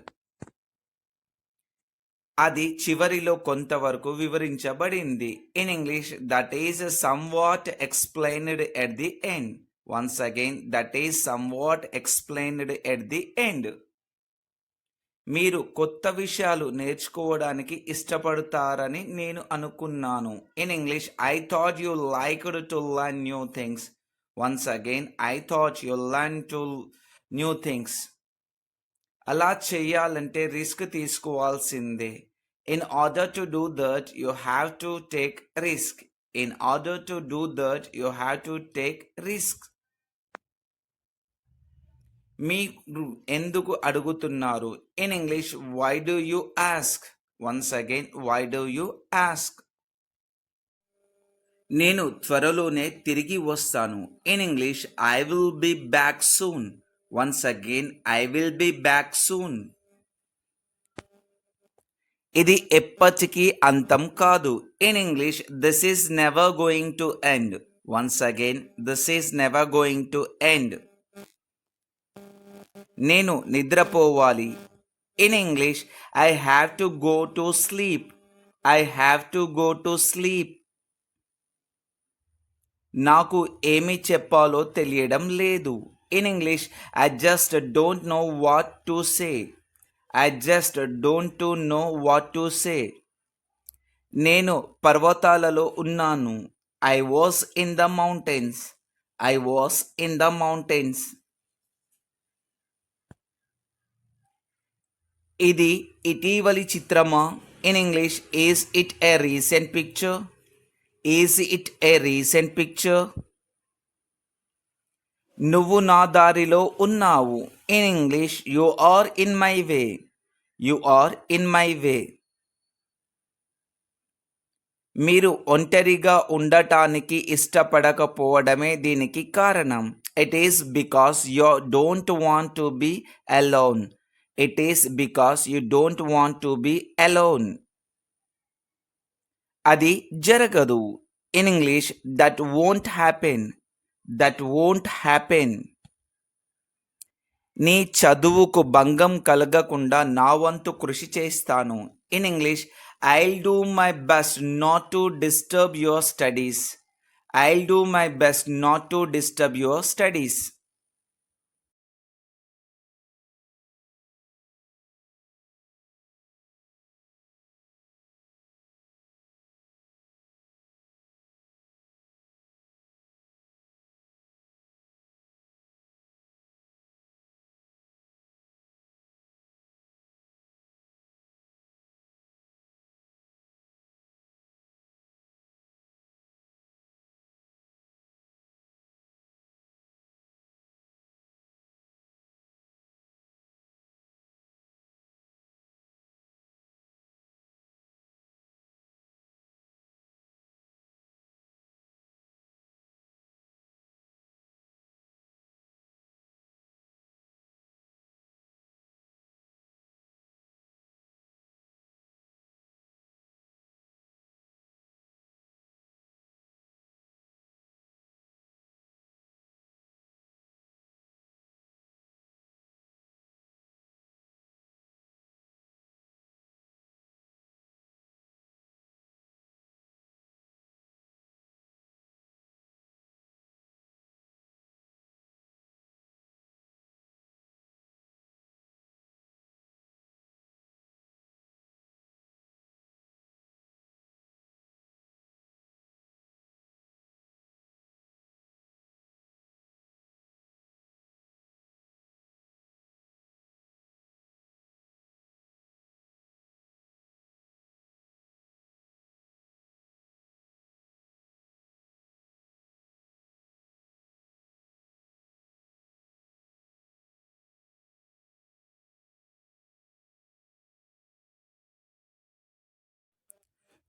అది చివరిలో కొంతవరకు వివరించబడింది. In English, that is somewhat explained at the end. Once again, that is somewhat explained at the end. మీరు కొత్త విషయాలు నేర్చుకోవడానికి ఇష్టపడతారని నేను అనుకున్నాను. In English, I thought you liked to learn new things. Once again, I thought you learn to new things. అలా చేయాలంటే risk తీసుకోవాల్సిందే. In order to do that you have to take risk. In order to do that you have to take risk. మీరు ఎందుకు అడుగుతున్నారు? In English, why do you ask? Once again, why do you ask. నేను త్వరలోనే తిరిగి వస్తాను. In English, I will be back soon. Once again, I will be back soon. ఇది ఎప్పటికీ అంతం కాదు. In English, this is never going to end. Once again, this is never going to end. నేను నిద్రపోవాలి. In English, I have to go to sleep. I have to go to sleep. నాకు ఏమి చెప్పాలో తెలియడం లేదు. In English, I just don't know what to say. I just don't to know what to say. నేను పర్వతాలలో ఉన్నాను. I was in the mountains. I was in the mountains. ఇది ఇటీవలి చిత్రమా? In English, is it a recent picture? Is it a recent picture? నువ్వు నా దారిలో ఉన్నావు. In English, you are in my way. You are in my way. మీరు ఒంటరిగా ఉండటానికి ఇష్టపడకపోవడమే దీనికి కారణం. It is because you don't want to be alone. It is because you don't want to be alone. అది జరగదు. In English, that won't happen. That won't happen. నీ చదువుకు భంగం కలగకుండా నా వంతు కృషి చేస్తాను. In English, I'll do my best not to disturb your studies. I'll do my best not to disturb your studies.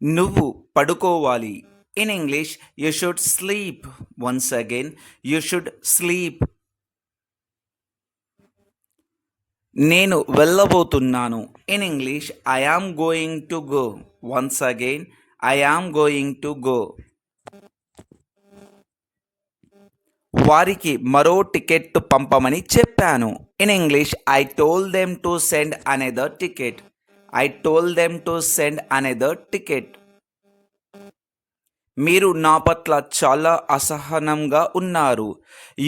నువ్వు పడుకోవాలి. In English you should sleep. Once again you should sleep. నేను వెళ్ళబోతున్నాను. In English I am going to go. Once again I am going to go. వారికి మరో ticket పంపమని చెప్పాను. In English I told them to send another ticket. I told them to send another ticket. మీరు నా పట్ల చాలా అసహనంగా ఉన్నారు.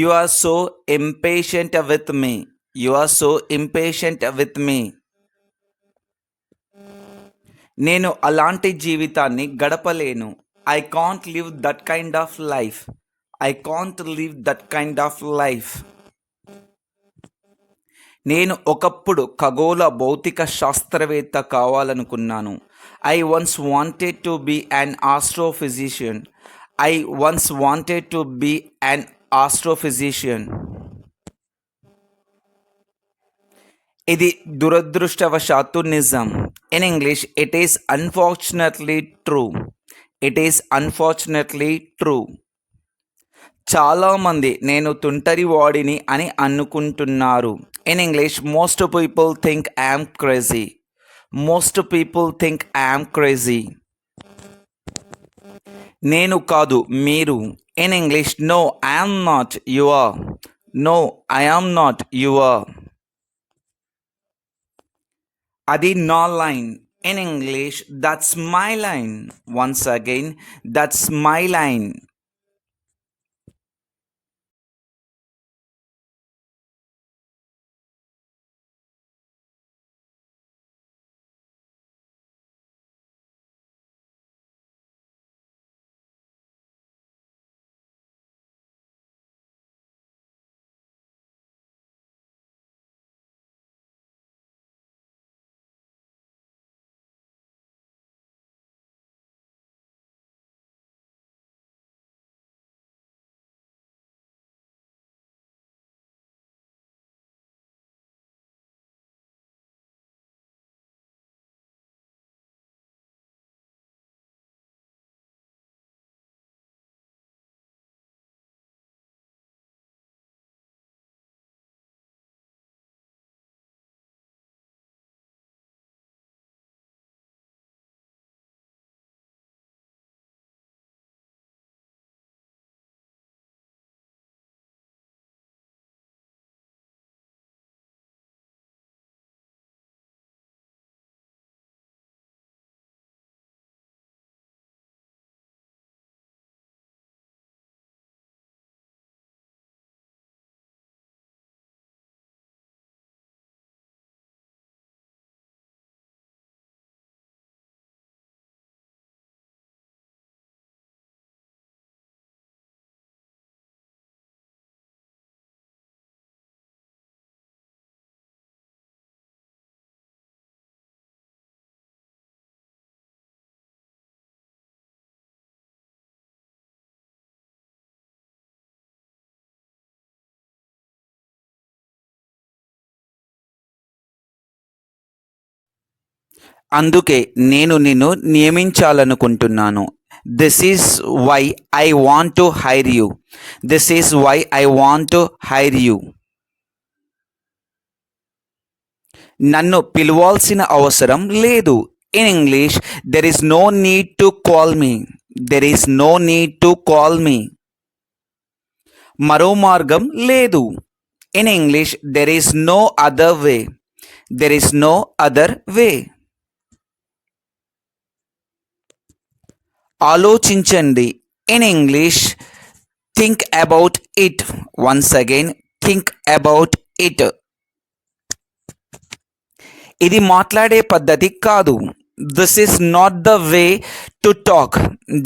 You are so impatient with me. You are so impatient with me. నేను అలాంటి జీవితాన్ని గడపలేను. I can't live that kind of life. I can't live that kind of life. నేను ఒకప్పుడు ఖగోళ భౌతిక శాస్త్రవేత్త కావాలనుకున్నాను. I once wanted to be an astrophysician. I once wanted to be an astrophysician. ఇది దురదృష్టవశాత్తు నిజం. In English it is unfortunately true. It is unfortunately true. చాలామంది నేను తుంటరివాడిని అని అనుకుంటున్నారు. In English most people think I'm crazy. Most people think I'm crazy. నేను కాదు, మీరు. In English no I'm not, you are. No I'm not, you are. అది నా line. In English that's my line. Once again that's my line. అందుకే నేను నిన్ను నియమించాలనుకుంటున్నాను. This is why I want to hire you. This is why I want to hire you. నన్ను పిలవాల్సిన అవసరం లేదు. In English there is no need to call me. There is no need to call me. మరో మార్గం లేదు. In English there is no other way. There is no other way. ఆలోచించండి. In English think about it. Once again think about it. ఇది మాట్లాడే పద్ధతి కాదు. This is not the way to talk.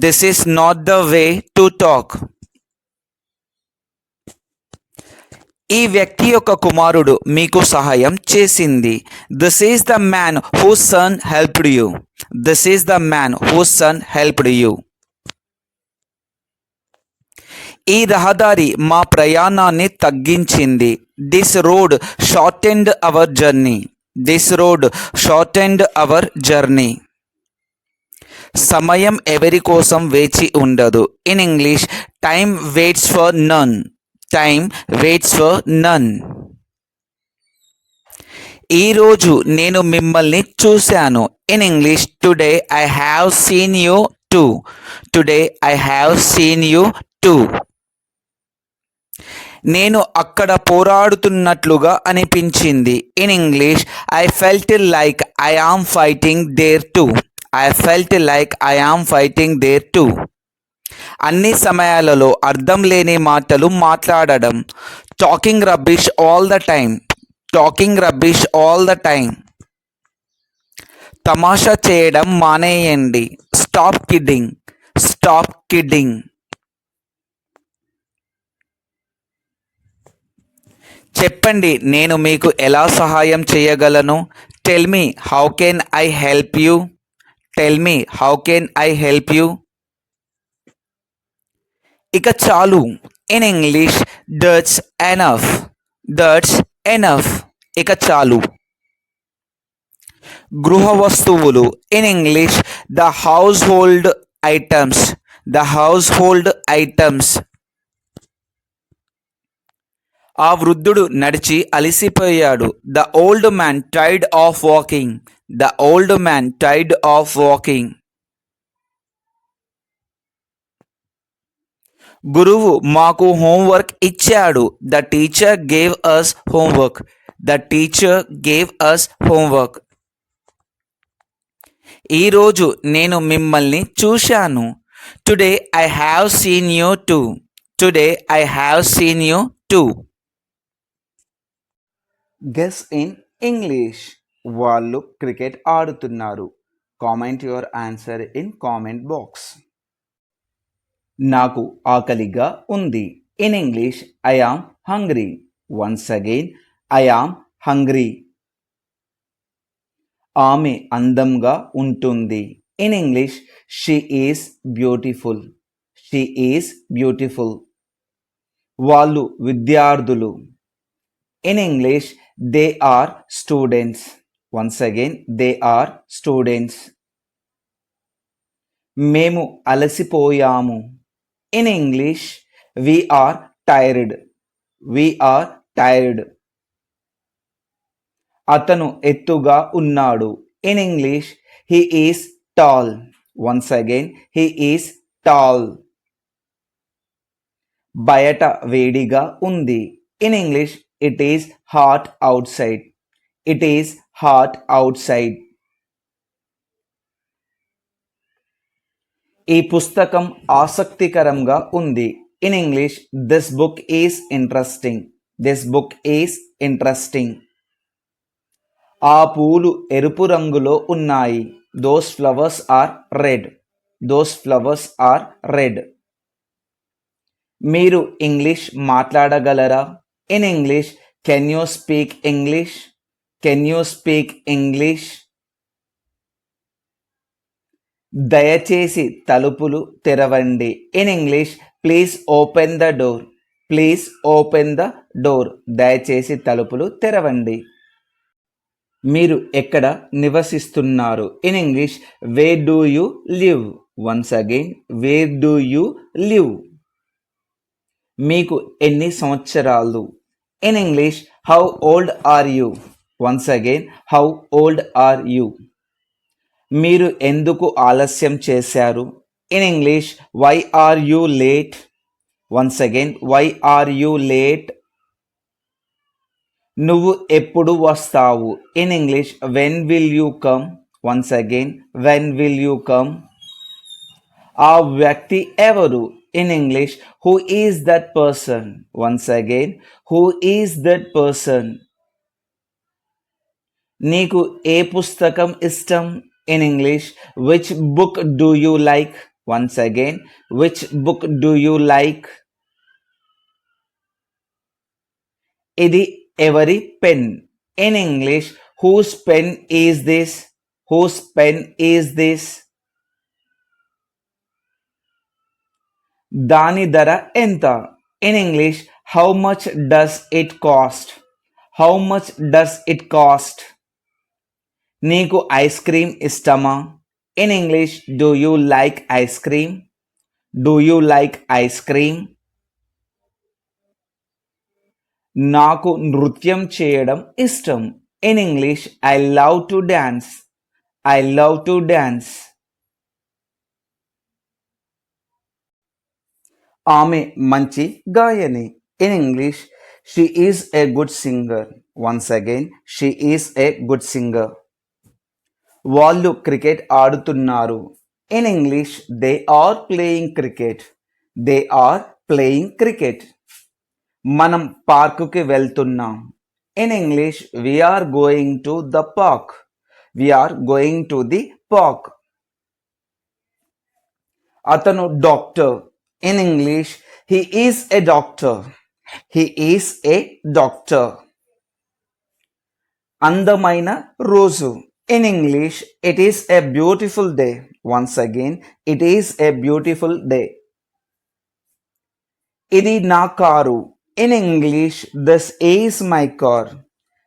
This is not the way to talk. ఈ వ్యక్తి యొక్క కుమారుడు మీకు సహాయం చేసింది. This is the man whose son helped you. This is the man whose son helped you. ఈ రహదారి మా ప్రయాణాన్ని తగ్గించింది. This road shortened our journey. This road shortened our journey. సమయం ఎవరి కోసం వేచి ఉండదు. In English, time waits for none. Time waits for none. ఈరోజు నేను మిమ్మల్ని చూశాను. In English, today I have seen you too. Today I have seen you too. నేను అక్కడ పోరాడుతున్నట్లుగా అనిపించింది. In English, I felt like I am fighting there too. I felt like I am fighting there too. అన్ని సమయాలలో అర్థం లేని మాటలు మాట్లాడడం. Talking rubbish all the time. Talking rubbish all the time. తమాషా చేయడం మానేయండి. Stop kidding. Stop kidding. చెప్పండి, నేను మీకు ఎలా సహాయం చేయగలను. Tell me how can I help you. Tell me how can I help you. ఇక చాలు. In English, that's enough. That's enough. ఇక చాలు. గృహ వస్తువులు. In English, the household items. The household items. ఆ వృద్ధుడు నడిచి అలసిపోయాడు. The old man tired of walking. The old man tired of walking. గురువు మాకు హోంవర్క్ ఇచ్చాడు. The teacher gave us homework. The teacher gave us homework. ఈరోజు నేను మిమ్మల్ని చూశాను. Today I have seen you too. Today I have seen you too. Guess in English. వాళ్ళు cricket ఆడుతున్నారు. Comment your answer in comment box. నాకు ఆకలిగా ఉంది. In English, I am hungry. Once again, I am hungry. ఆమె అందంగా ఉంటుంది. In English, she is beautiful. She is beautiful. వాళ్ళు విద్యార్థులు. In English, they are students. Once again, they are students. మేము అలసిపోయాము. In English, we are tired. We are tired. అతను ఎత్తుగా ఉన్నాడు. In English, he is tall. Once again, he is tall. బయట వేడిగా ఉంది. In English, it is hot outside. It is hot outside. ఈ పుస్తకం ఆసక్తికరంగా ఉంది. In English, this book is interesting. This book is interesting. ఆ పూలు ఎరుపు రంగులో ఉన్నాయి. Those flowers are red. Those flowers are red. మీరు ఇంగ్లీష్ మాట్లాడగలరా? In English, can you speak English? Can you speak English? దయచేసి తలుపులు తెరవండి. In English, please open the door. Please open the door. దయచేసి తలుపులు తెరవండి. మీరు ఎక్కడ నివసిస్తున్నారు? In English, where do you live? Once again, where do you live? మీకు ఎన్ని సంవత్సరాలు? In English, how old are you? Once again, how old are you? మీరు ఎందుకు ఆలస్యం చేశారు? In English, why are you late? Once again, why are you late? నువ్వు ఎప్పుడు వస్తావు? In English, when will you come? Once again, when will you come? ఆ వ్యక్తి ఎవరు? In English, who is that person? Once again, who is that person? నీకు ఏ పుస్తకం ఇష్టం? In English, which book do you like? Once again, which book do you like? ఇది ఎవరి pen? In English, whose pen is this? Whose pen is this? దాని ధర ఎంత? In English, how much does it cost? How much does it cost? నీకు ice cream ఇష్టమా? In English, do you like ice cream? Do you like ice cream? నాకు నృత్యం చేయడం ఇష్టం. In English, I love to dance. I love to dance. ఆమె మంచి గాయని. In English, she is a good singer. Once again, she is a good singer. వాళ్ళు cricket ఆడుతున్నారు. In English, they are playing cricket. They are playing cricket. మనం పార్కుకి వెళ్తున్నాం. In English, we are going to the park. We are going to the park. అతను doctor. In English, he is a doctor. He is a doctor. అందమైన రోజు. In English, it is a beautiful day. Once again, it is a beautiful day. ఇది నా car. In English, this is my car.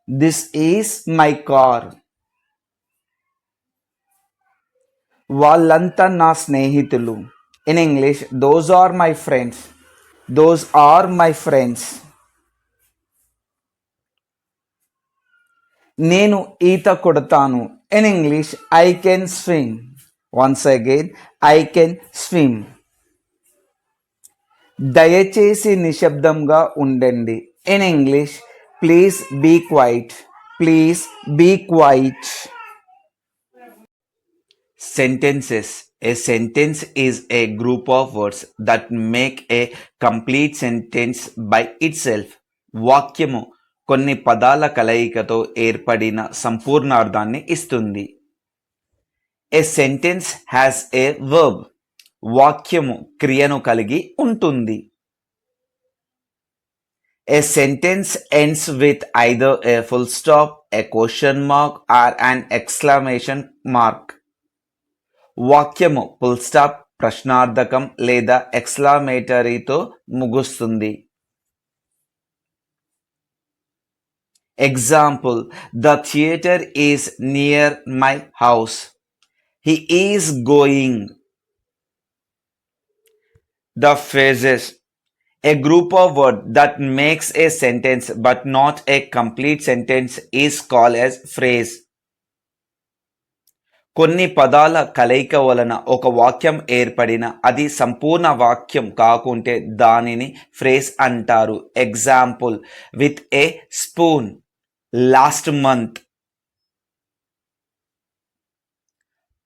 This is my car. వాళ్ళంతా నా స్నేహితులు. In English, those are my friends. Those are my friends. నేను ఈత కొడతాను. In English, I can swim. Once again, I can swim. దయచేసి నిశ్శబ్దంగా ఉండండి. In English, please be quiet. Please be quiet. Sentences. A sentence is a group of words that make a complete sentence by itself. వాక్యము కొన్ని పదాల కలయికతో ఏర్పడిన సంపూర్ణార్థాన్ని ఇస్తుంది. A sentence has a verb. వాక్యము క్రియను కలిగి ఉంటుంది. A sentence ends with either a full stop, a question mark, or an exclamation mark. వాక్యము ఫుల్ స్టాప్, ప్రశ్నార్థకం లేదా ఎక్స్క్లమేటరీతో ముగుస్తుంది. Example, the theatre is near my house. He is going. The phrases. A group of words that makes a sentence but not a complete sentence is called as phrase. కొన్ని పదాల కలయిక వలన ఒక వాక్యం ఏర్పడిన అది సంపూర్ణ వాక్యం కాకుంటే దానిని ఫ్రేజ్ అంటారు. Example, with a spoon, last month.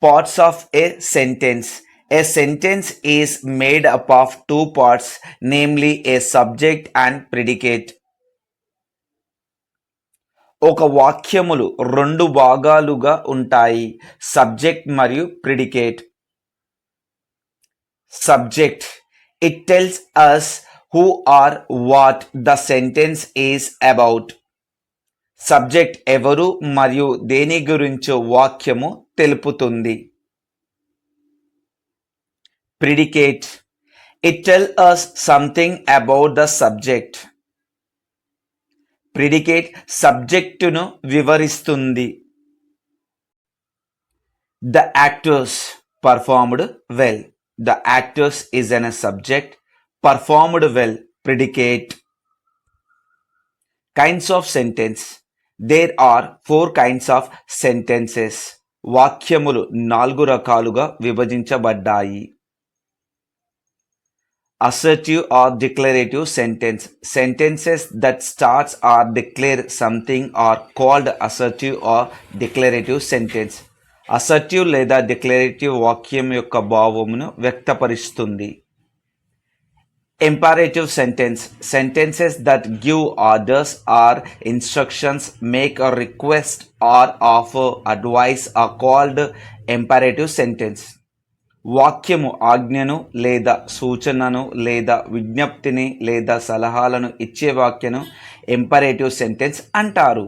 Parts of A sentence. A sentence is made up of two parts, namely a subject and predicate. ఒక వాక్యములు రెండు భాగాలుగా ఉంటాయి, సబ్జెక్ట్ మరియు predicate. Subject. It tells us who or what the sentence is about. Subject ఎవరు మరియు దేని గురించో వాక్యము తెలుపుతుంది. Predicate. It tells us something about the subject. Predicate సబ్జెక్టును వివరిస్తుంది. The actors performed well. The actors is an subject. Performed well, predicate. Kinds of sentence. There are 4 kinds of sentences. వాక్యములు 4 రకాలుగా విభజించబడ్డాయి. Assertive or declarative sentence. Sentences that starts or declare something are called assertive or declarative sentence. Assertive లేదా declarative వాక్యం యొక్క భావమును వ్యక్తపరుస్తుంది. Imperative sentence. Sentences that give orders or instructions, make a request or offer advice are called imperative sentence. వాక్యము ఆజ్ఞను లేదా సూచనను లేదా విజ్ఞప్తిని లేదా సలహాలను ఇచ్చే వాక్యను ఇంపరేటివ్ సెంటెన్స్ అంటారు.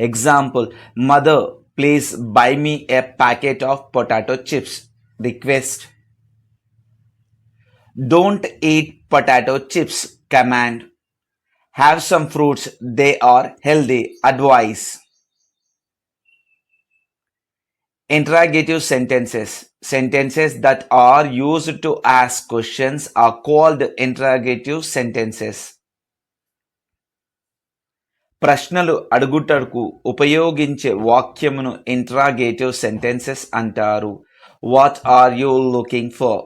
Example, mother please buy me a packet of potato chips. Request. Don't eat potato chips. Command. Have some fruits, they are healthy. Advice. Interrogative sentences. Sentences that are used to ask questions are called interrogative sentences. ప్రశ్నలు అడుగుటకు ఉపయోగించే వాక్యమును interrogative sentences అంటారు. What are you looking for?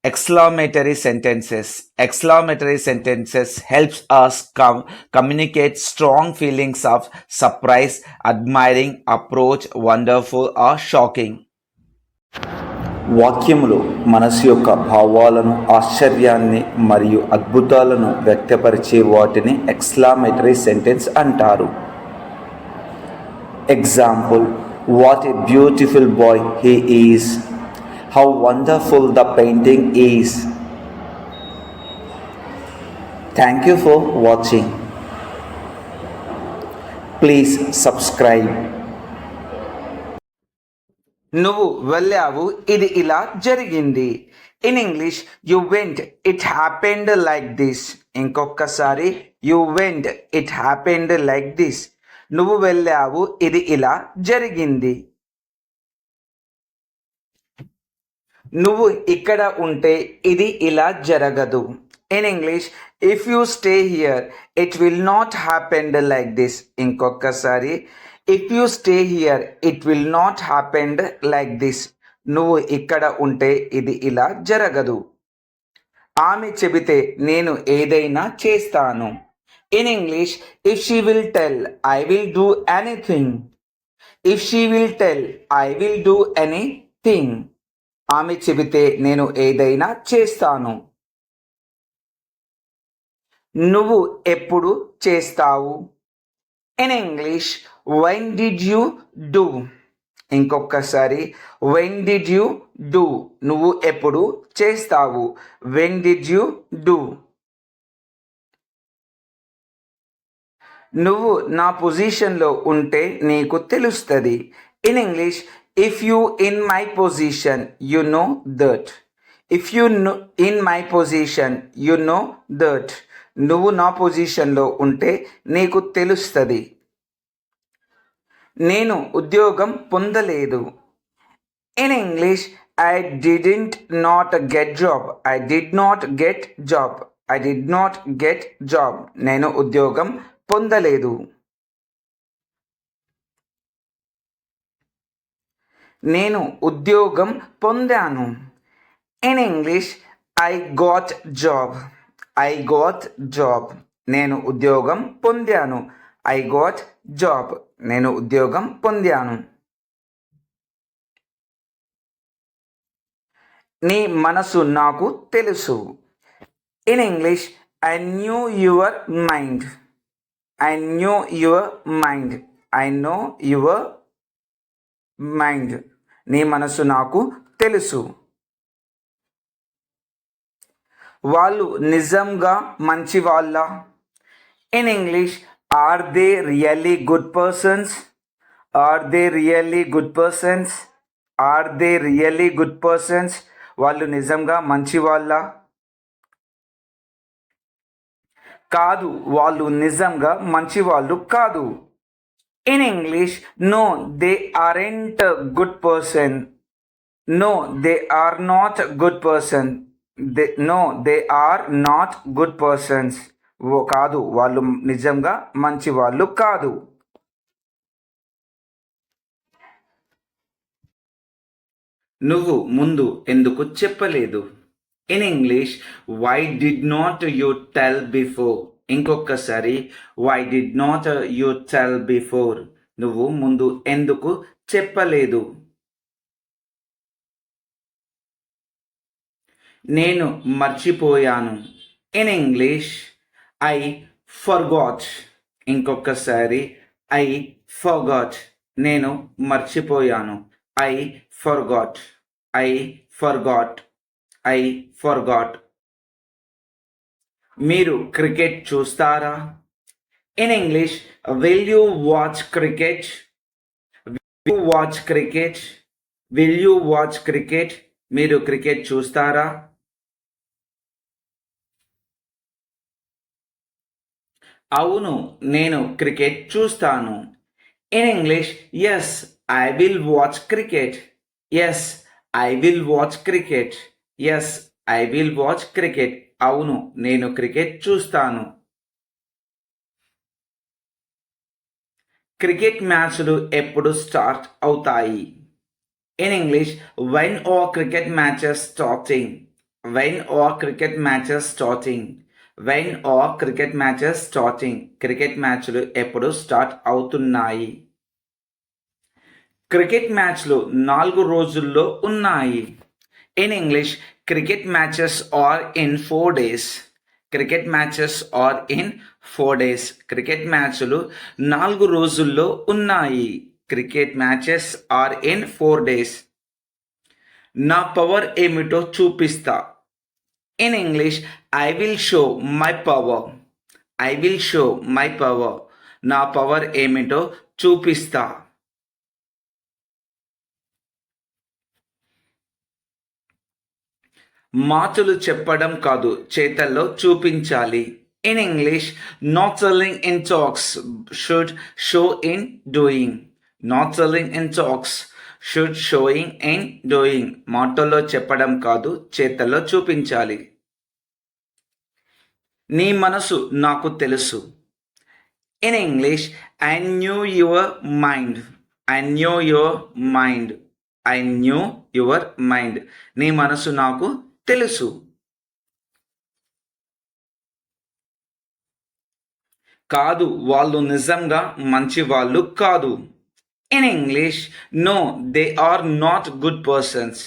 Exclamatory sentences. Exclamatory sentences helps us communicate strong feelings of surprise, admiring, approach, wonderful or shocking. వాక్యములు మనసు యొక్క భావాలను, ఆశ్చర్యాన్ని మరియు అద్భుతాలను వ్యక్తపరిచే వాటిని ఎక్స్క్లమేటరీ సెంటెన్స్ అంటారు. Example, what a beautiful bye he is. How wonderful the painting is. Thank you for watching. Please subscribe. నువ్వు వెళ్ళావు, ఇది ఇలా జరిగింది. In English, you went, it happened like this. ఇంకొకసారి, you went, it happened like this. నువ్వు వెళ్ళావు, ఇది ఇలా జరిగింది. నువ్వు ఇక్కడ ఉంటే ఇది ఇలా జరగదు. In English, if you stay here it will not happened like this. ఇంకొకసారి, if you stay here it will not happened like this. నువ్వు ఇక్కడ ఉంటే ఇది ఇలా జరగదు. ఆమె చెబితే నేను ఏదైనా చేస్తాను. In English, if she will tell I will do anything. If she will tell I will do anything. ఆమె చెబితే నేను ఏదైనా చేస్తాను. నువ్వు ఎప్పుడు చేస్తావు? In English, when did you do. ఇంకొకసారి, వెన్ డిడ్ యూ డూ. నువ్వు ఎప్పుడు చేస్తావు? When did you do. నువ్వు నా పొజిషన్లో ఉంటే నీకు తెలుస్తుంది. In English, if you in my position you know that. If you in my position you know that. నువ్వు నా పొజిషన్లో ఉంటే నీకు తెలుస్తుంది. నేను ఉద్యోగం పొందలేదు. In English, I didn't not get job. I did not get job. I did not get job. నేను ఉద్యోగం పొందలేదు. నేను ఉద్యోగం పొందాను. In English, I got job. I got job. నేను ఉద్యోగం పొందాను. I got job. నేను ఉద్యోగం పొందాను. నీ మనసు నాకు తెలుసు. In English, I new your mind. I knew your mind. I know your mind. నీ మనసు నాకు తెలుసు. వాళ్ళు నిజంగా మంచి వాళ్ళ? In English, are they really good persons. Are they really good persons. Are they really good persons. వాళ్ళు నిజంగా మంచి వాళ్ళ? కాదు, వాళ్ళు నిజంగా మంచి వాళ్ళు కాదు. In English, no, they aren't a good person. No, they are not a good person. No, they are not good persons. కాదు, వాళ్ళు నిజంగా మంచి వాళ్ళు కాదు. నువ్వు ముందు ఎందుకు చెప్పలేదు? In English, why did not you tell before. ఇంకొకసారి, why did not you tell before. నువ్వు ముందు ఎందుకు చెప్పలేదు? నేను మర్చిపోయాను. In English, I forgot. ఇంకొకసారి, ఐ ఫర్గాట్. నేను మర్చిపోయాను. I forgot. I forgot. I forgot. మీరు క్రికెట్ చూస్తారా? In English, will you watch cricket. Will you watch cricket. Will you watch cricket. మీరు క్రికెట్ చూస్తారా? అవును, నేను క్రికెట్ చూస్తాను. In English, yes, I will watch cricket. Yes, I will watch cricket. Yes, I will watch cricket. అవును నేను cricket చూస్తాను. Cricket మ్యాచ్లు ఎప్పుడు స్టార్ట్ అవుతాయి? In English, when are cricket matches starting? When are cricket matches starting? When are cricket matches starting? Cricket మ్యాచ్లు ఎప్పుడు start అవుతున్నాయి? Cricket మ్యాచ్లు 4 రోజుల్లో ఉన్నాయి. In English, cricket matches are in 4 days. Cricket matches are in 4 days. Cricket మ్యాచ్లు 4 రోజుల్లో ఉన్నాయి. Cricket matches are in 4 days. నా పవర్ ఏమిటో చూపిస్తా. In English, I will show my power. I will show my power. నా power ఏమిటో చూపిస్తా. మాటలు చెప్పడం కాదు చేతల్లో చూపించాలి. In English, not telling in talks should show in doing. Not telling in talks should showing in doing. మాటల్లో చెప్పడం కాదు చేతల్లో చూపించాలి. నీ మనసు నాకు తెలుసు. In English, I knew your mind. I knew your mind. I knew your mind. నీ మనసు నాకు తెలుసు. కాదు వాళ్ళు నిజంగా మంచి వాళ్ళు కాదు. In English, no, they are not good persons.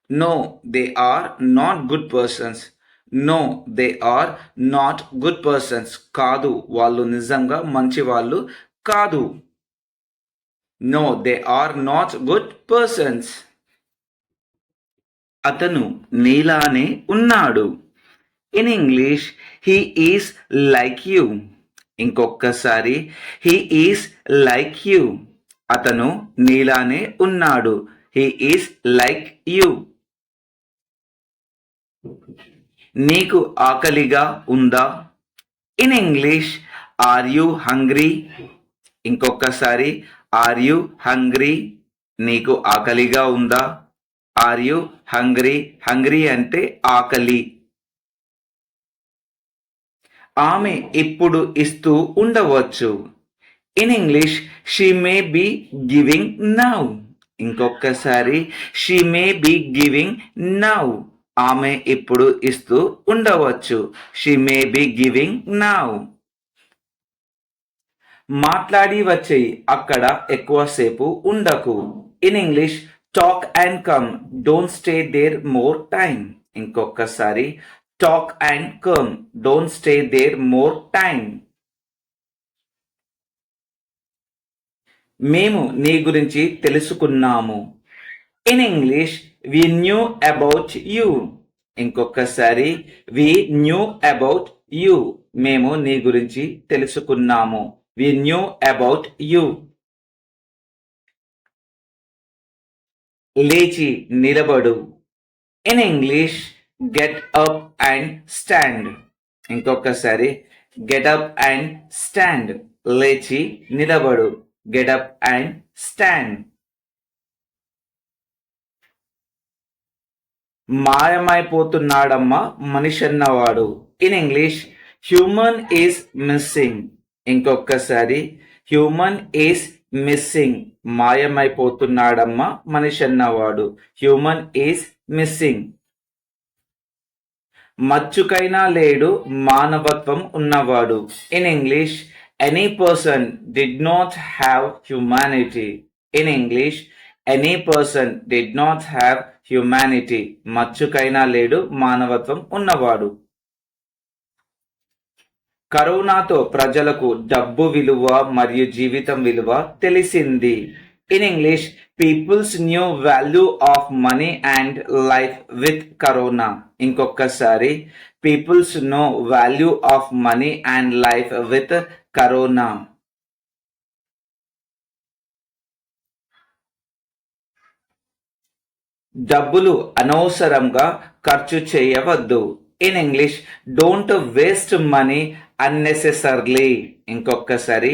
No, they are not good persons. No, they are not good persons. కాదు వాళ్ళు నిజంగా మంచి వాళ్ళు కాదు. No, they are not good persons. అతను నీలానే ఉన్నాడు. In English, he is like you. ఇంకొకసారి he is like you. అతను నీలానే ఉన్నాడు. He is like you. నీకు ఆకలిగా ఉందా? In English, are you hungry? ఇంకొకసారి are you hungry? నీకు ఆకలిగా ఉందా? Are you hungry? హంగ్రీ అంటే ఆకలి. ఆమె ఇప్పుడు ఇస్తూ ఉండవచ్చు. In English, she may be giving now. ఇంకొకసారి she may be giving now. ఆమె ఇప్పుడు ఇస్తూ ఉండవచ్చు. She may be giving now. మాట్లాడి వచ్చేయి, అక్కడ ఎక్కువసేపు ఉండకు. In English, talk and come, don't stay there more time. ఇంకొకసారి talk and come, don't stay there more time. మేము నీ గురించి తెలుసుకున్నాము. In English, we knew about you. ఇంకొకసారి వి న్యూ అబౌట్ యూ. మేము నీ గురించి తెలుసుకున్నాము. వి న్యూ అబౌట్ యూ. లేచి నిలబడు. In English, get up and stand. ఇంకొకసారి గెట్ అప్ అండ్ స్టాండ్. లేచి నిలబడు. Get up and stand. మాయమైపోతున్నాడమ్మా మనిషి అన్నవాడు. In English, human is missing. ఇంకొకసారి హ్యూమన్ ఈజ్ మిస్సింగ్. మాయమైపోతున్నాడమ్మా మనిషి అన్నవాడు. Human is missing. మచ్చుకైనా లేడు మానవత్వం ఉన్నవాడు. In English, any person did not have humanity. In English, any person did not have humanity. మచ్చుకైనా లేడు మానవత్వం ఉన్నవాడు. కరోనాతో ప్రజలకు డబ్బు విలువ మరియు జీవితం విలువ తెలిసింది. In English, peoples knew value of money and life with corona. ఇంకొకసారి peoples know value of money and life with corona. డబ్బులు అనవసరంగా ఖర్చు చేయవద్దు. In English, don't waste money unnecessarily. ఇంకొకసారి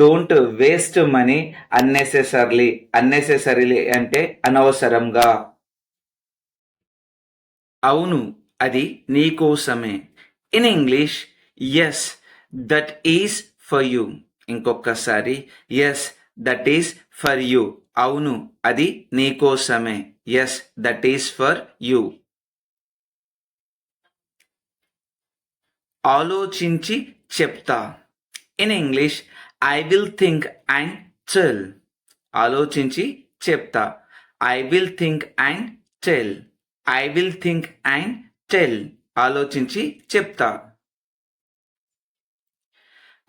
డోంట్ వేస్ట్ మనీ అన్నెసెసరీలీ అంటే అనవసరంగా. అవును, అది నీకోసమే. In English, yes that is for you. ఇంకొకసారి, yes that is for you. అవును, అది నీకోసమే. Yes that is for you. ఆలోచించి చెప్తా. In English, I will think and tell. ఆలోచించి చెప్తా. I will think and tell. I will think and tell. ఆలోచించి చెప్తా.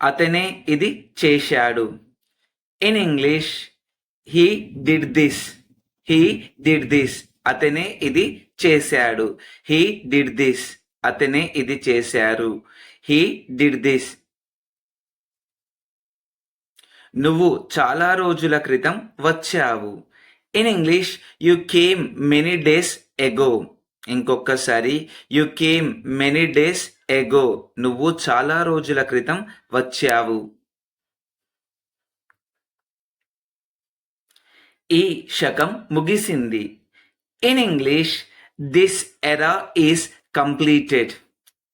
అతనే ఇది చేశాడు. In English, he did this. He did this. అతనే ఇది చేశాడు. He did this. అతనే ఇది చేశారు. He did this. నువ్వు చాలా రోజుల క్రితం వచ్చావు. In English, you came many days ago. ఇంకొకసారి, you came many days ago. నువ్వు చాలా రోజుల క్రితం వచ్చావు. ఈ శకం ముగిసింది. In English, this era is completed.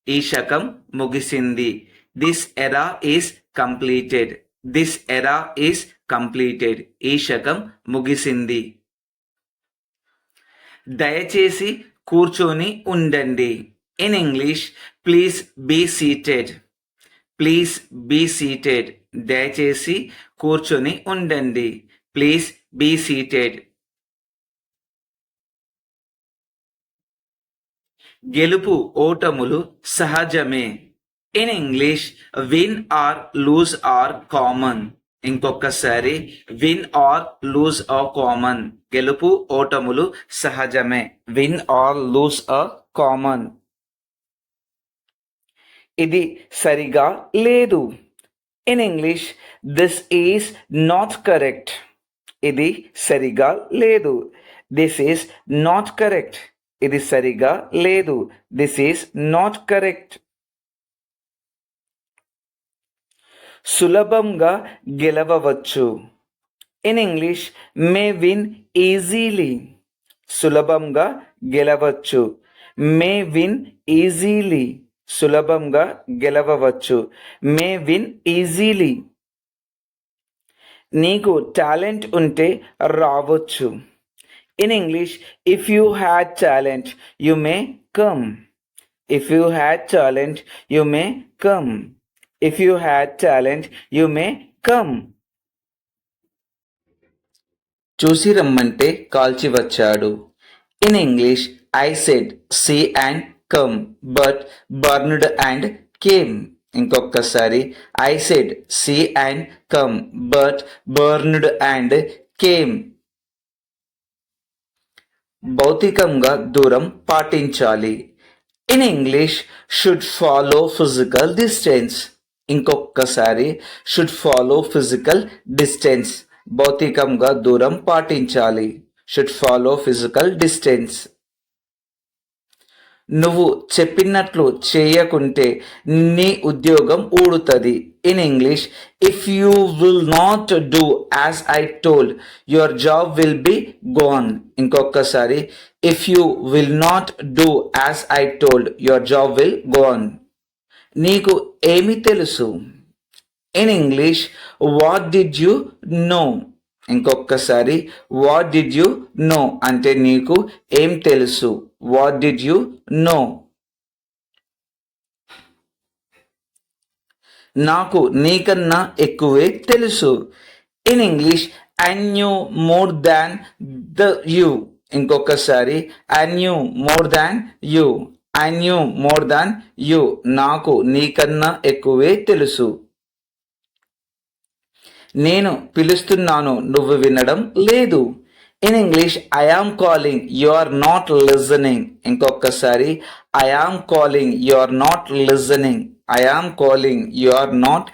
ఈ శకం ముగిసింది. This era is completed. This era is completed. ఈ శకం ముగిసింది. దయచేసి కూర్చొని ఉండండి. In English, please be seated. Please be seated. దయచేసి కూర్చొని ఉండండి. Please be seated. గెలుపు ఓటములు సహజమే. In English, win or lose are common. ఇంకొకసారి, win or lose are common. గెలుపు ఓటములు సహజమే. Win or lose are common. ఇది సరిగా లేదు. In English, this is not correct. ఇది సరిగా లేదు. This is not correct. ఇది సరిగా లేదు. This is not correct. సులభంగా గెలవవచ్చు. In English, may win easily. సులభంగా గెలవచ్చు. May win easily. సులభంగా గెలవవచ్చు. May win easily. నీకు టాలెంట్ ఉంటే రావచ్చు. In English, if you had talent you may come. If you had talent you may come. If you had talent you may come. చూసి రమ్మంటే కాల్చి వచ్చాడు. In English, I said see and come but burned and came. ఇంకొకసారి, I said see and come but burned and came. భౌతికంగా దూరం పాటించాలి. In English, should follow physical distance. ఇంకొకసారి, should follow physical distance. భౌతికంగా దూరం పాటించాలి. Should follow physical distance. నువ్వు చెప్పినట్లు చేయకుంటే నీ ఉద్యోగం ఊడుతుంది. In English, if you will not do as I told your job will be gone. ఇంకొకసారి, if you will not do as I told your job will gone. నీకు ఏమి తెలుసు? In English, what did you know. ఇంకొకసారి, what did you know అంటే నీకు ఏం తెలుసు. What did you know. నాకు నీకన్నా ఎక్కువే తెలుసు. In English, I knew more than the you. ఇంకొకసారి, I knew more than you. I knew more than you. నాకు నీకన్నా ఎక్కువే తెలుసు. నేను పిలుస్తున్నాను, నువ్వు వినడం లేదు. In English, I am calling, you are not listening. ఇంకొకసారి, I am calling, you are not listening. I am calling, you are not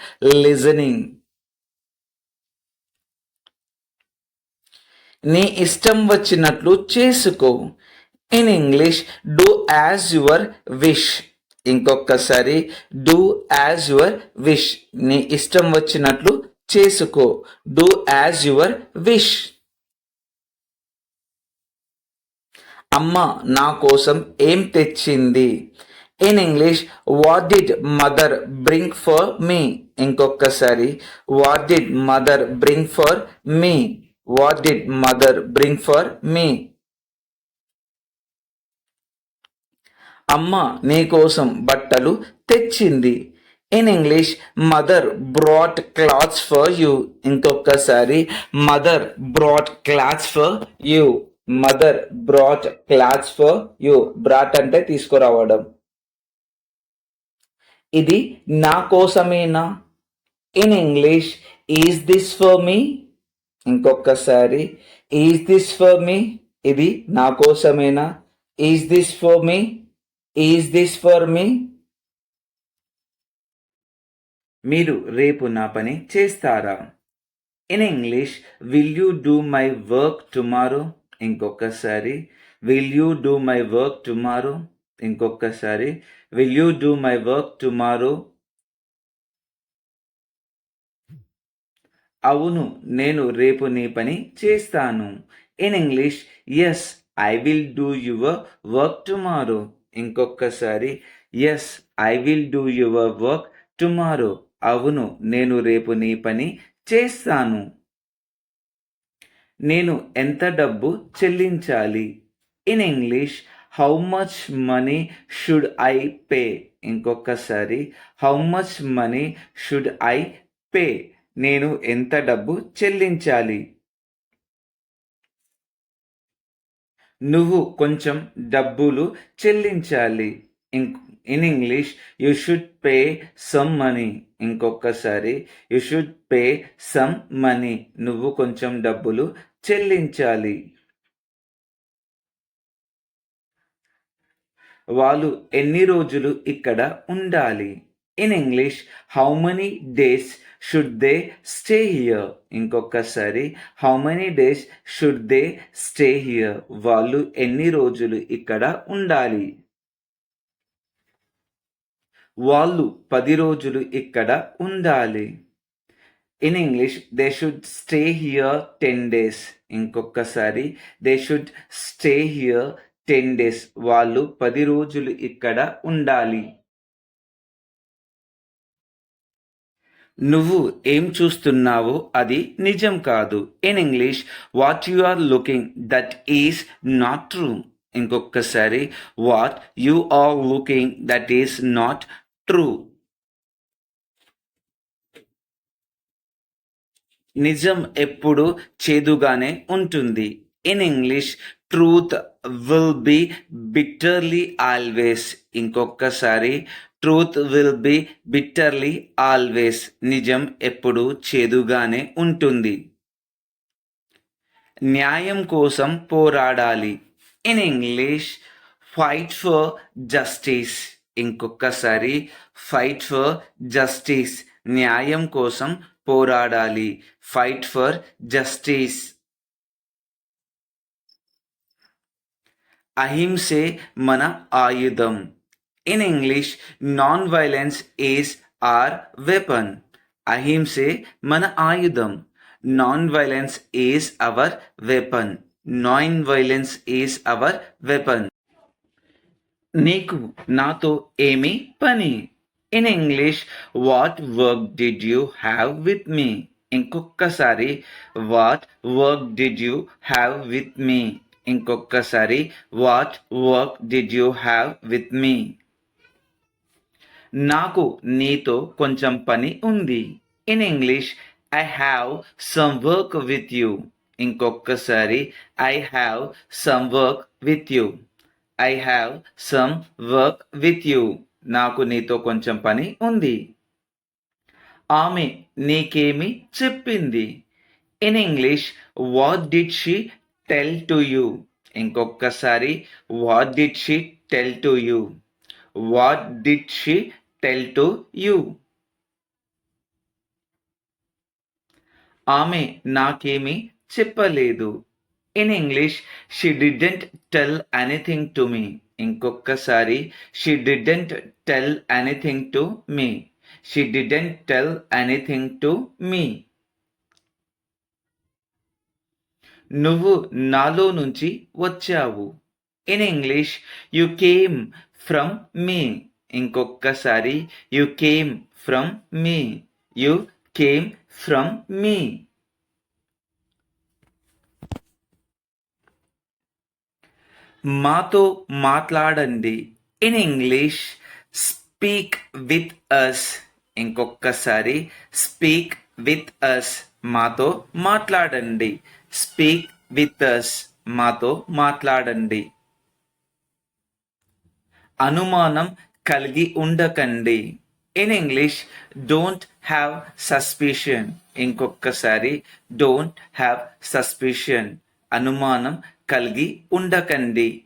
listening. నీ ఇష్టం వచ్చినట్లు చేసుకో. In English, do as your wish. ఇంకొకసారి డూ యాజ్ యువర్ విష్. నీ ఇష్టం వచ్చినట్లు చేసుకో. Do as your wish. అమ్మ నా కోసం ఏం తెచ్చింది? In English, what did mother bring for me? ఇంకొకసారి, what did mother bring for me? What did mother bring for me? అమ్మ నీ కోసం బట్టలు తెచ్చింది. In English, mother brought clothes for you. ఇంకొకసారి, mother brought clothes for you. Mother brought clothes for you. Brought అంటే తీసుకురావడం. ఇది నా కోసమేనా? In English, is this for me? ఇంకొకసారి, ఈజ్ దిస్ ఫర్ మీ? ఇది నా కోసమేనా? Is this for me? Is this for me? మీరు రేపు నా పని చేస్తారా? In English, will you do my work tomorrow? ఇంకొకసారి, will you do my work tomorrow? ఇంకొకసారి, will you do my work tomorrow? అవును, నేను రేపు నీ పని చేస్తాను. In English, yes I will do your work tomorrow. ఇంకొకసారి, yes I will do your work tomorrow. అవును, నేను రేపు నీ పని చేస్తాను. నేను ఎంత డబ్బు చెల్లించాలి? In English, how much money should I pay? ఇంకొకసారి, how much money should I pay? నేను ఎంత డబ్బు చెల్లించాలి? నువ్వు కొంచెం డబ్బులు చెల్లించాలి. In English, you should pay some money. ఇంకొకసారి, you should pay some money. నువ్వు కొంచెం డబ్బులు చెల్లించాలి. వాళ్ళు ఎన్ని రోజులు ఇక్కడ ఉండాలి? In English, how many days should they stay here? ఇంకొకసారి, how many days should they stay here? వాళ్ళు ఎన్ని రోజులు ఇక్కడ ఉండాలి? వాళ్ళు 10 రోజులు ఇక్కడ ఉండాలి. In English, they should stay here 10 days. ఇంకొకసారి, they should stay here 10 days. వాళ్ళు 10 రోజులు ఇక్కడ ఉండాలి. నువ్వు ఏం చూస్తున్నావో అది నిజం కాదు. In English, what you are looking that is not true. ఇంకొకసారి, what you are looking that is not true. నిజం ఎప్పుడు చేదుగానే ఉంటుంది. In English, truth will be bitterly always. ఇంకొకసారి, truth will be bitterly always. నిజం ఎప్పుడు చేదుగానే ఉంటుంది. న్యాయం కోసం పోరాడాలి. In English, fight for justice. ఇంకొకసారి, ఫైట్ ఫర్ జస్టిస్. న్యాయం కోసం పోరాడాలి. Fight for justice. అహింసే మన ఆయుధం. In English, non violence is are weapon. అహింసే మన ఆయుధం. Non violence is our weapon. Non violence is our weapon. నీకు నాతో ఏమి పని? In English, what work did you have with me? ఇంకొకసారి, what work did you have with me? ఇంకొకసారి, what work did you have with me? నాకు నీతో కొంచెం పని ఉంది. In English, I have some work with you. ఇంకొకసారి, I have some work with you. I have some work with you. నాకు నీతో కొంచెం పని ఉంది. ఆమె నీకేమి చెప్పింది? In English, what did she tell to you? ఇంకొకసారి, what did she tell to you? What did she tell to you? ఆమె నాకేమీ చెప్పలేదు. In English, she didn't tell anything to me. ఇంకొకసారి she didn't tell anything to me. She didn't tell anything to me. నువ్వు నాలో నుంచి వచ్చావు. In English you came from me. ఇంకొకసారి you came from me. You came from me. మాతో మాట్లాడండి. In English speak with us. ఇంకొకసారి speak with us. మాతో మాట్లాడండి. Speak with us. మాతో మాట్లాడండి. అనుమానం కలిగి ఉండకండి. In English don't have suspicion. ఇంకొకసారి డోంట్ హ్యావ్ సస్పిషన్. అనుమానం కలిగి ఉండకండి.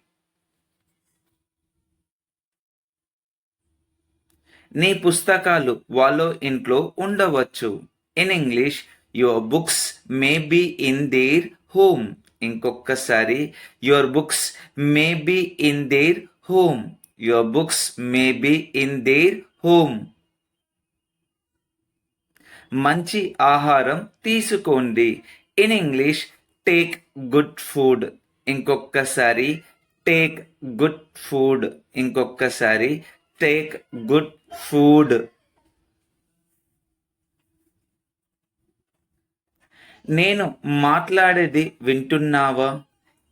నీ పుస్తకాలు వాళ్ళ ఇంట్లో ఉండవచ్చు. In English your books may be in their home. ఇంకొకసారి your books may be in their home. Your books may be in their home. మంచి ఆహారం తీసుకోండి. In English take good food. ఇంకొకసారి టేక్ గుడ్ ఫుడ్. ఇంకొకసారి take good food. నేను మాట్లాడేది వింటున్నావా?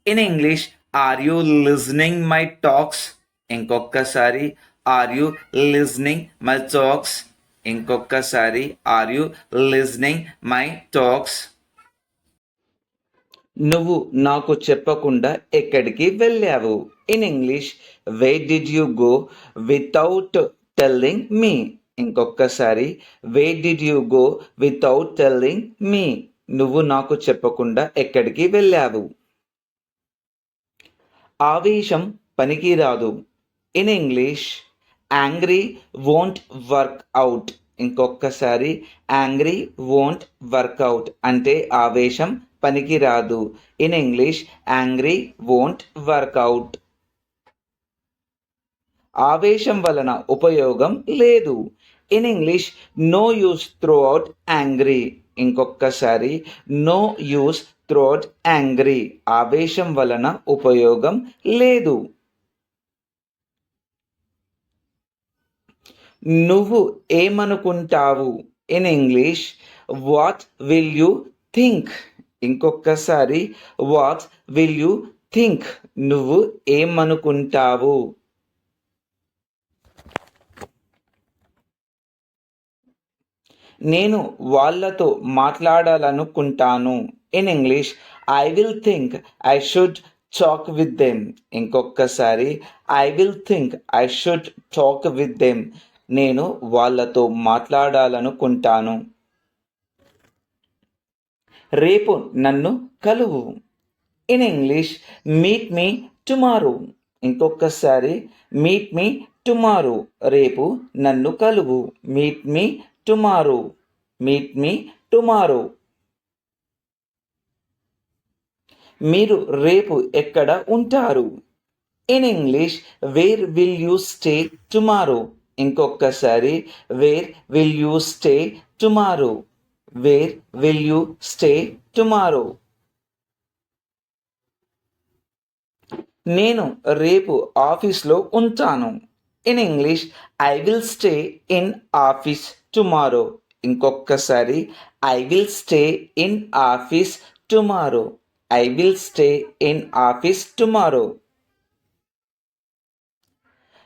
In English are you listening my talks. ఇంకొకసారి are you listening my talks. ఇంకొకసారి are you listening my talks. నువ్వు నాకు చెప్పకుండా ఎక్కడికి వెళ్ళావు? In English where did you go without telling me. ఇంకొకసారి where did you go without telling me. నువ్వు నాకు చెప్పకుండా ఎక్కడికి వెళ్ళావు? ఆవేశం పనికిరాదు. In English angry won't work out. ఇంకొకసారి యాంగ్రీ వోంట్ వర్క్ అవుట్ అంటే ఆవేశం పనికిరాదు. In English angry won't work out. ఆవేశం వలన ఉపయోగం లేదు. In English no use through out angry. ఇంకొకసారి no use through out angry. ఆవేశం వలన ఉపయోగం లేదు. నువ్వు ఏమనుకుంటావు? In English what will you think. ఇంకొకసారి వాట్ విల్ యూ థింక్. నువ్వు ఏమనుకుంటావు? నేను వాళ్ళతో మాట్లాడాలనుకుంటాను. In English I will think I should talk with them. ఇంకొకసారి I will think I should talk with them. నేను వాళ్ళతో మాట్లాడాలనుకుంటాను. రేపు నన్ను కలువు. In English meet me tomorrow. ఇంకొకసారి మీట్ మీ టుమారో. రేపు నన్ను కలువు. Meet me tomorrow. Meet me tomorrow. మీరు రేపు ఎక్కడ ఉంటారు? In English where will you stay tomorrow. ఇంకొకసారి where will you stay tomorrow. Where will you stay tomorrow. నేను రేపు ఆఫీస్లో ఉంటాను. In English I will stay in office tomorrow. ఇంకొకసారి I will stay in office tomorrow. I will stay in office tomorrow.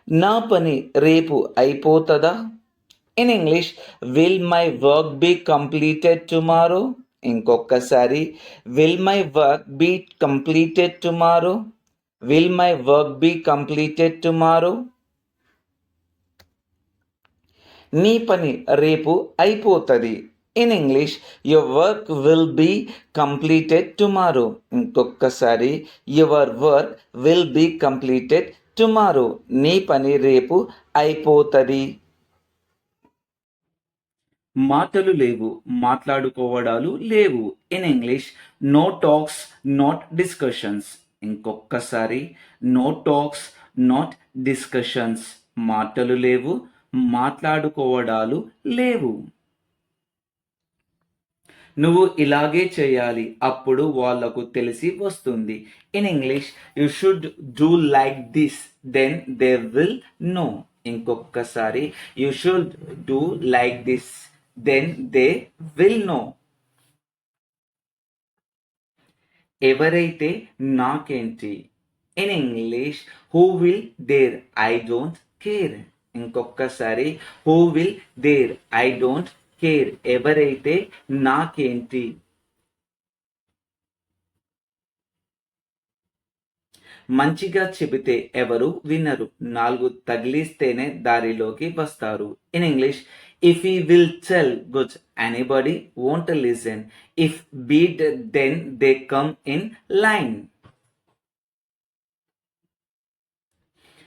నా పని రేపు అయిపోతుందా? In English will my work be completed tomorrow. ఇంకొకసారి will my work be completed tomorrow. Will my work be completed tomorrow. నీ పని రేపు అయిపోతుంది. In English your work will be completed tomorrow. ఇంకొకసారి your work will be completed tomorrow. నీ పని రేపు అయిపోతుంది. మాటలు లేవు, మాట్లాడుకోవడాలు లేవు. In English no talks not discussions. ఇంకొకసారి నో టాక్స్ నాట్ డిస్కషన్స్. మాటలు లేవు, మాట్లాడుకోవడాలు లేవు. నువ్వు ఇలాగే చేయాలి, అప్పుడు వాళ్ళకు తెలిసి వస్తుంది. In English, you should do like this, then they will know. ఇంకొకసారి, you should do like this, then they will know. ఎవరైతే నాకేంటి. In English, who will there, I don't care. ఇంకొకసారి, who will there, I don't care. ఎవరైతే నాకేంటి. మంచిగా చెబితే ఎవరు వినరు, 4 తగిలిస్తేనే దారిలోకి వస్తారు. In English, if he will tell good, anybody won't listen. If beat, then they come in line.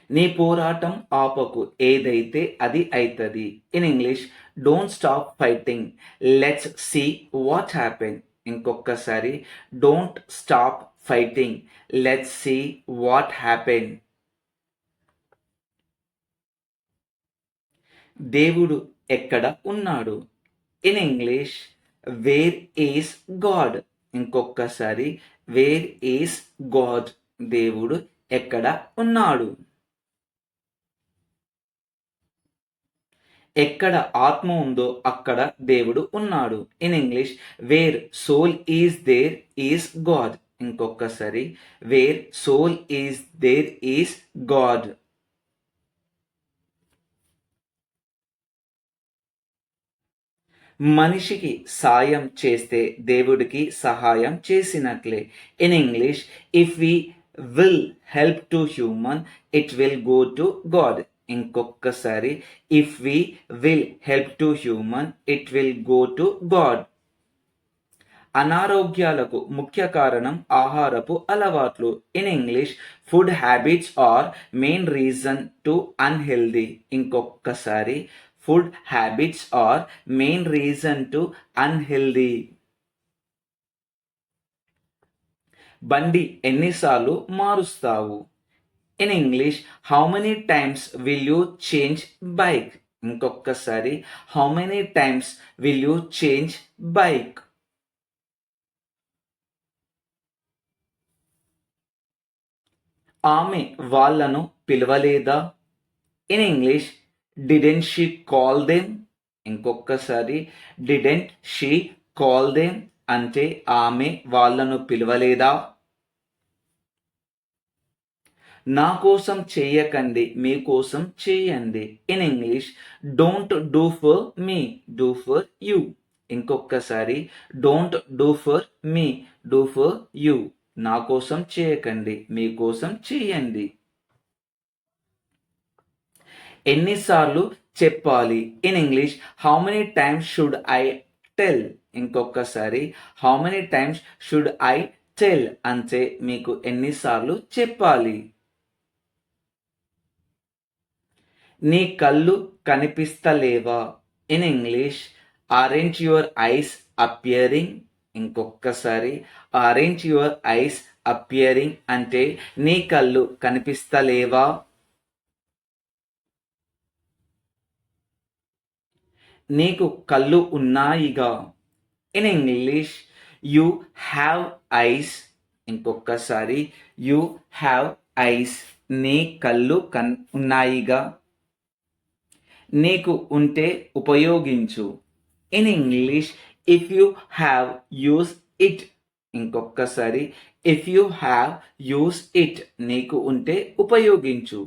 నీ పోరాటం ఆపకు, ఏదైతే అది అయితది. In English, don't stop fighting, let's see what happen. ఇంకొకసారి, don't stop fighting, let's see what happen. దేవుడు ఎక్కడ ఉన్నాడు. In English, where is God. ఇంకొకసారి, వేర్ ఈస్ గాడ్. దేవుడు ఎక్కడ ఉన్నాడు. ఎక్కడ ఆత్మ ఉందో అక్కడ దేవుడు ఉన్నాడు. In English, where soul is there is God. ఇంకొకసారి, where soul is there is God. మనిషికి సాయం చేస్తే దేవుడికి సహాయం చేసినట్లే. In English, if we will help to human, it will go to God. ఇంకొకసారి, if we will help to human, it will go to God. అనారోగ్యాలకు ముఖ్య కారణం ఆహారపు అలవాట్లు. In English, food habits are main reason to unhealthy. ఇంకొకసారి, food habits are main reason to unhealthy. బండి ఎన్నిసార్లు మారుస్తావు. In English, how many times will you change bike. ఇంకొకసారి, how many times will you change bike. ఆమె వాళ్ళను పిలవలేదా. In English, didn't she call them. ఇంకొకసారి, didn't she call them అంటే ఆమె వాళ్ళను పిలవలేదా. నా కోసం చేయకండి, మీకోసం చేయండి. In English, don't do for me, do for you. ఇంకొకసారి, don't do for me, do for you. నా కోసం చేయకండి, మీకోసం చేయండి. ఎన్నిసార్లు చెప్పాలి. In English, how many times should I tell. ఇంకొకసారి, how many times should I tell అంటే మీకు ఎన్నిసార్లు చెప్పాలి. నీ కళ్ళు కనిపిస్తలేవా. In English, aren't your eyes appearing. ఇంకొకసారి, ఆరెంట్ యువర్ ఐస్ అపియరింగ్ అంటే నీ కళ్ళు కనిపిస్తలేవా. నీకు కళ్ళు ఉన్నాయిగా. In English, you have eyes. ఇంకొకసారి, యూ హ్యావ్ ఐస్. నీ కళ్ళు ఉన్నాయిగా. నీకు ఉంటే ఉపయోగించు. In English, if you have, use it. ఇంకొకసారి, if you have, use it. నీకు ఉంటే ఉపయోగించు.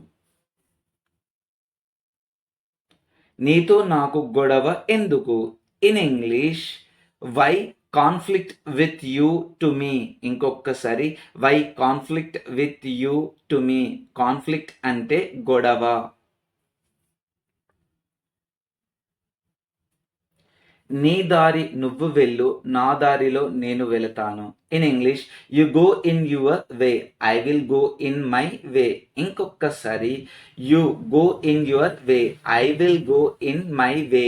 నీతో నాకు గొడవ ఎందుకు. In English, why conflict with you to me. ఇంకొకసారి, why conflict with you to me. Conflict అంటే గొడవ. నీ దారి నువ్వు వెళ్ళు, నా దారిలో నేను వెళతాను. In English, you go in your way, I will go in my way. ఇంకొకసారి, you go in your way, I will go in my way.